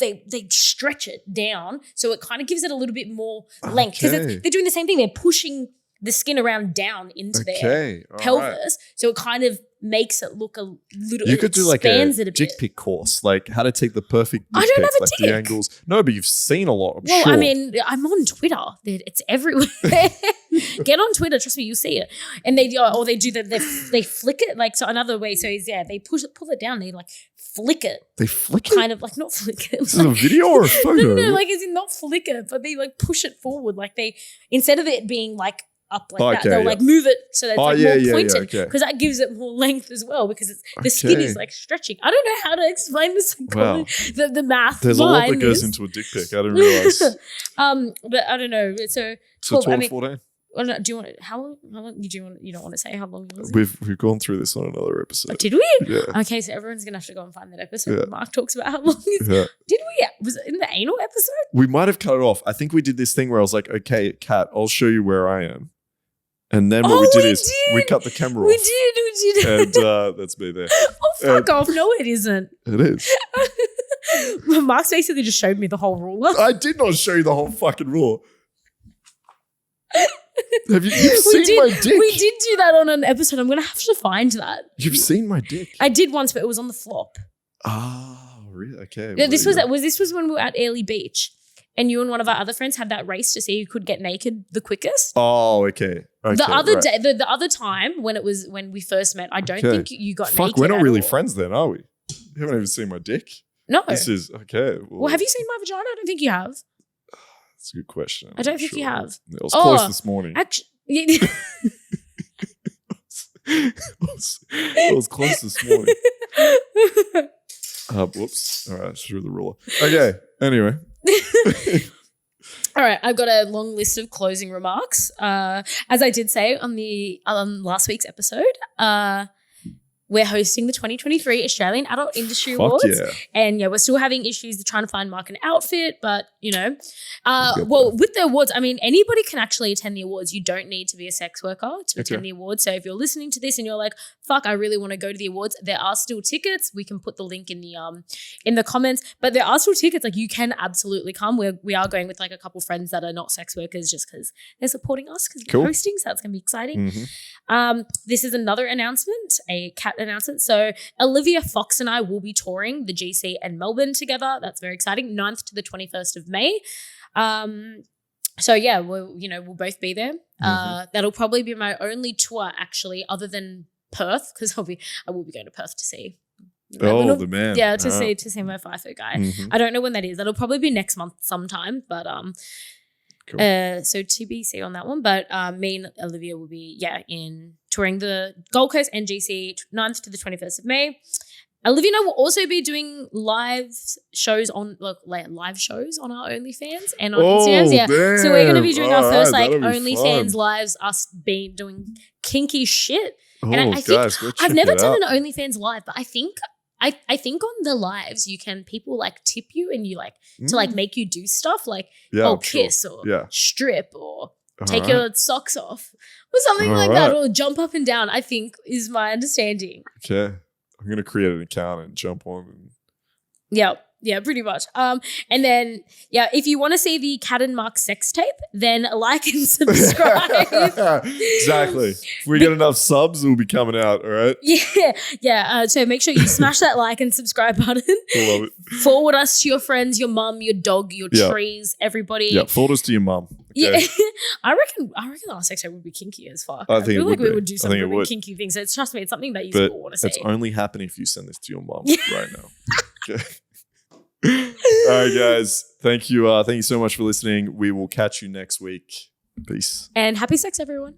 [SPEAKER 2] they stretch it down, so it kind of gives it a little bit more length because they're doing the same thing. They're pushing the skin around down into their pelvis, so it kind of makes it look a little.
[SPEAKER 1] You could do like a dick pic course, like how to take the perfect dick pic, like dick. The angles. No, but you've seen a lot.
[SPEAKER 2] Well, sure. I mean, I'm on Twitter. It's everywhere. Get on Twitter. Trust me, you'll see it. And they do they flick it like so. Another way, so is they pull it down. They like flick it.
[SPEAKER 1] They flick it,
[SPEAKER 2] kind of like not flick it.
[SPEAKER 1] This is a video or a photo?
[SPEAKER 2] No, like it's not flick it, but they like push it forward. Like they instead of it being like up like that, they'll like move it so that it's more pointed because that gives it more length as well because the skin is like stretching. I don't know how to explain this. The math.
[SPEAKER 1] There's a lot that goes into a dick pic. I didn't realize.
[SPEAKER 2] But I don't know. So
[SPEAKER 1] 12 to 14.
[SPEAKER 2] Do you want how long? You don't want to say how long it was?
[SPEAKER 1] We've gone through this on another episode.
[SPEAKER 2] Oh, did we?
[SPEAKER 1] Yeah.
[SPEAKER 2] Okay, so everyone's gonna have to go and find that episode where Mark talks about how long it is. Yeah. Did we? Was it in the anal episode?
[SPEAKER 1] We might have cut it off. I think we did this thing where I was like, okay, Kat, I'll show you where I am. And then what we did is we cut the camera off.
[SPEAKER 2] We did.
[SPEAKER 1] And that's me there.
[SPEAKER 2] Oh, fuck off. No, it isn't.
[SPEAKER 1] It is.
[SPEAKER 2] Mark's basically just showed me the whole ruler.
[SPEAKER 1] I did not show you the whole fucking ruler. You've seen my dick.
[SPEAKER 2] We did do that on an episode. I'm going to have to find that.
[SPEAKER 1] You've seen my dick.
[SPEAKER 2] I did once, but it was on the flop.
[SPEAKER 1] Oh, really? Okay.
[SPEAKER 2] Yeah, this was when we were at Airlie Beach. And you and one of our other friends had that race to see who could get naked the quickest.
[SPEAKER 1] Oh, okay.
[SPEAKER 2] The other time when we first met, I don't think you got naked.
[SPEAKER 1] Fuck, we're not really friends then, are we? You haven't even seen my dick.
[SPEAKER 2] No.
[SPEAKER 1] This is okay.
[SPEAKER 2] Well, have you seen my vagina? I don't think you have.
[SPEAKER 1] That's a good question.
[SPEAKER 2] I don't think you have.
[SPEAKER 1] It was close this morning.
[SPEAKER 2] Actually,
[SPEAKER 1] it was close this morning. Whoops. All right, through the ruler. Okay. Anyway.
[SPEAKER 2] All right, I've got a long list of closing remarks. As I did say on the last week's episode, we're hosting the 2023 Australian Adult Industry Awards.
[SPEAKER 1] Yeah.
[SPEAKER 2] And we're still having issues trying to find Mark an outfit, but with the awards, I mean, anybody can actually attend the awards. You don't need to be a sex worker to attend the awards. So if you're listening to this and you're like, fuck, I really want to go to the awards, there are still tickets. We can put the link in the comments, but there are still tickets. Like you can absolutely come. We are going with like a couple friends that are not sex workers just because they're supporting us because we're hosting. So that's going to be exciting. Mm-hmm. This is another announcement, a cat announcement. So Olivia Fox and I will be touring the GC and Melbourne together. That's very exciting. 9th to the 21st of May. So yeah, we'll both be there. That'll probably be my only tour actually, other than Perth, because I will be going to Perth to see.
[SPEAKER 1] The man.
[SPEAKER 2] Yeah, to see my FIFO guy. Mm-hmm. I don't know when that is. That'll probably be next month sometime, but cool. So TBC on that one. But me and Olivia will be in touring the Gold Coast and GC 9th to the 21st of May. Olivia and I will also be doing live shows on our OnlyFans and on Instagram. Yeah,
[SPEAKER 1] damn.
[SPEAKER 2] So we're going to be doing our first OnlyFans lives, us being doing kinky shit. And I think I've never done an OnlyFans live, but I think on the lives people like tip you and you like to like make you do stuff like kiss or strip or take your socks off or something like that, or jump up and down. I think is my understanding.
[SPEAKER 1] Okay. I'm going to create an account and jump on.
[SPEAKER 2] Yeah, pretty much. And then, if you want to see the Kat and Mark sex tape, then like and subscribe.
[SPEAKER 1] Exactly. If we get enough subs, it will be coming out, all right?
[SPEAKER 2] Yeah. So make sure you smash that like and subscribe button.
[SPEAKER 1] I love it.
[SPEAKER 2] Forward us to your friends, your mum, your dog, your trees, everybody.
[SPEAKER 1] Yeah, forward us to your mum.
[SPEAKER 2] Yeah, I reckon our sex tape would be kinky as fuck.
[SPEAKER 1] I think
[SPEAKER 2] feel
[SPEAKER 1] it
[SPEAKER 2] like
[SPEAKER 1] would
[SPEAKER 2] we
[SPEAKER 1] be.
[SPEAKER 2] would do
[SPEAKER 1] I
[SPEAKER 2] some
[SPEAKER 1] think it
[SPEAKER 2] really
[SPEAKER 1] would.
[SPEAKER 2] kinky things. So trust me, it's something that you
[SPEAKER 1] But
[SPEAKER 2] all want to see.
[SPEAKER 1] it's only happening if you send this to your mom right now. Okay. All right, guys. Thank you. Thank you so much for listening. We will catch you next week. Peace.
[SPEAKER 2] And happy sex, everyone.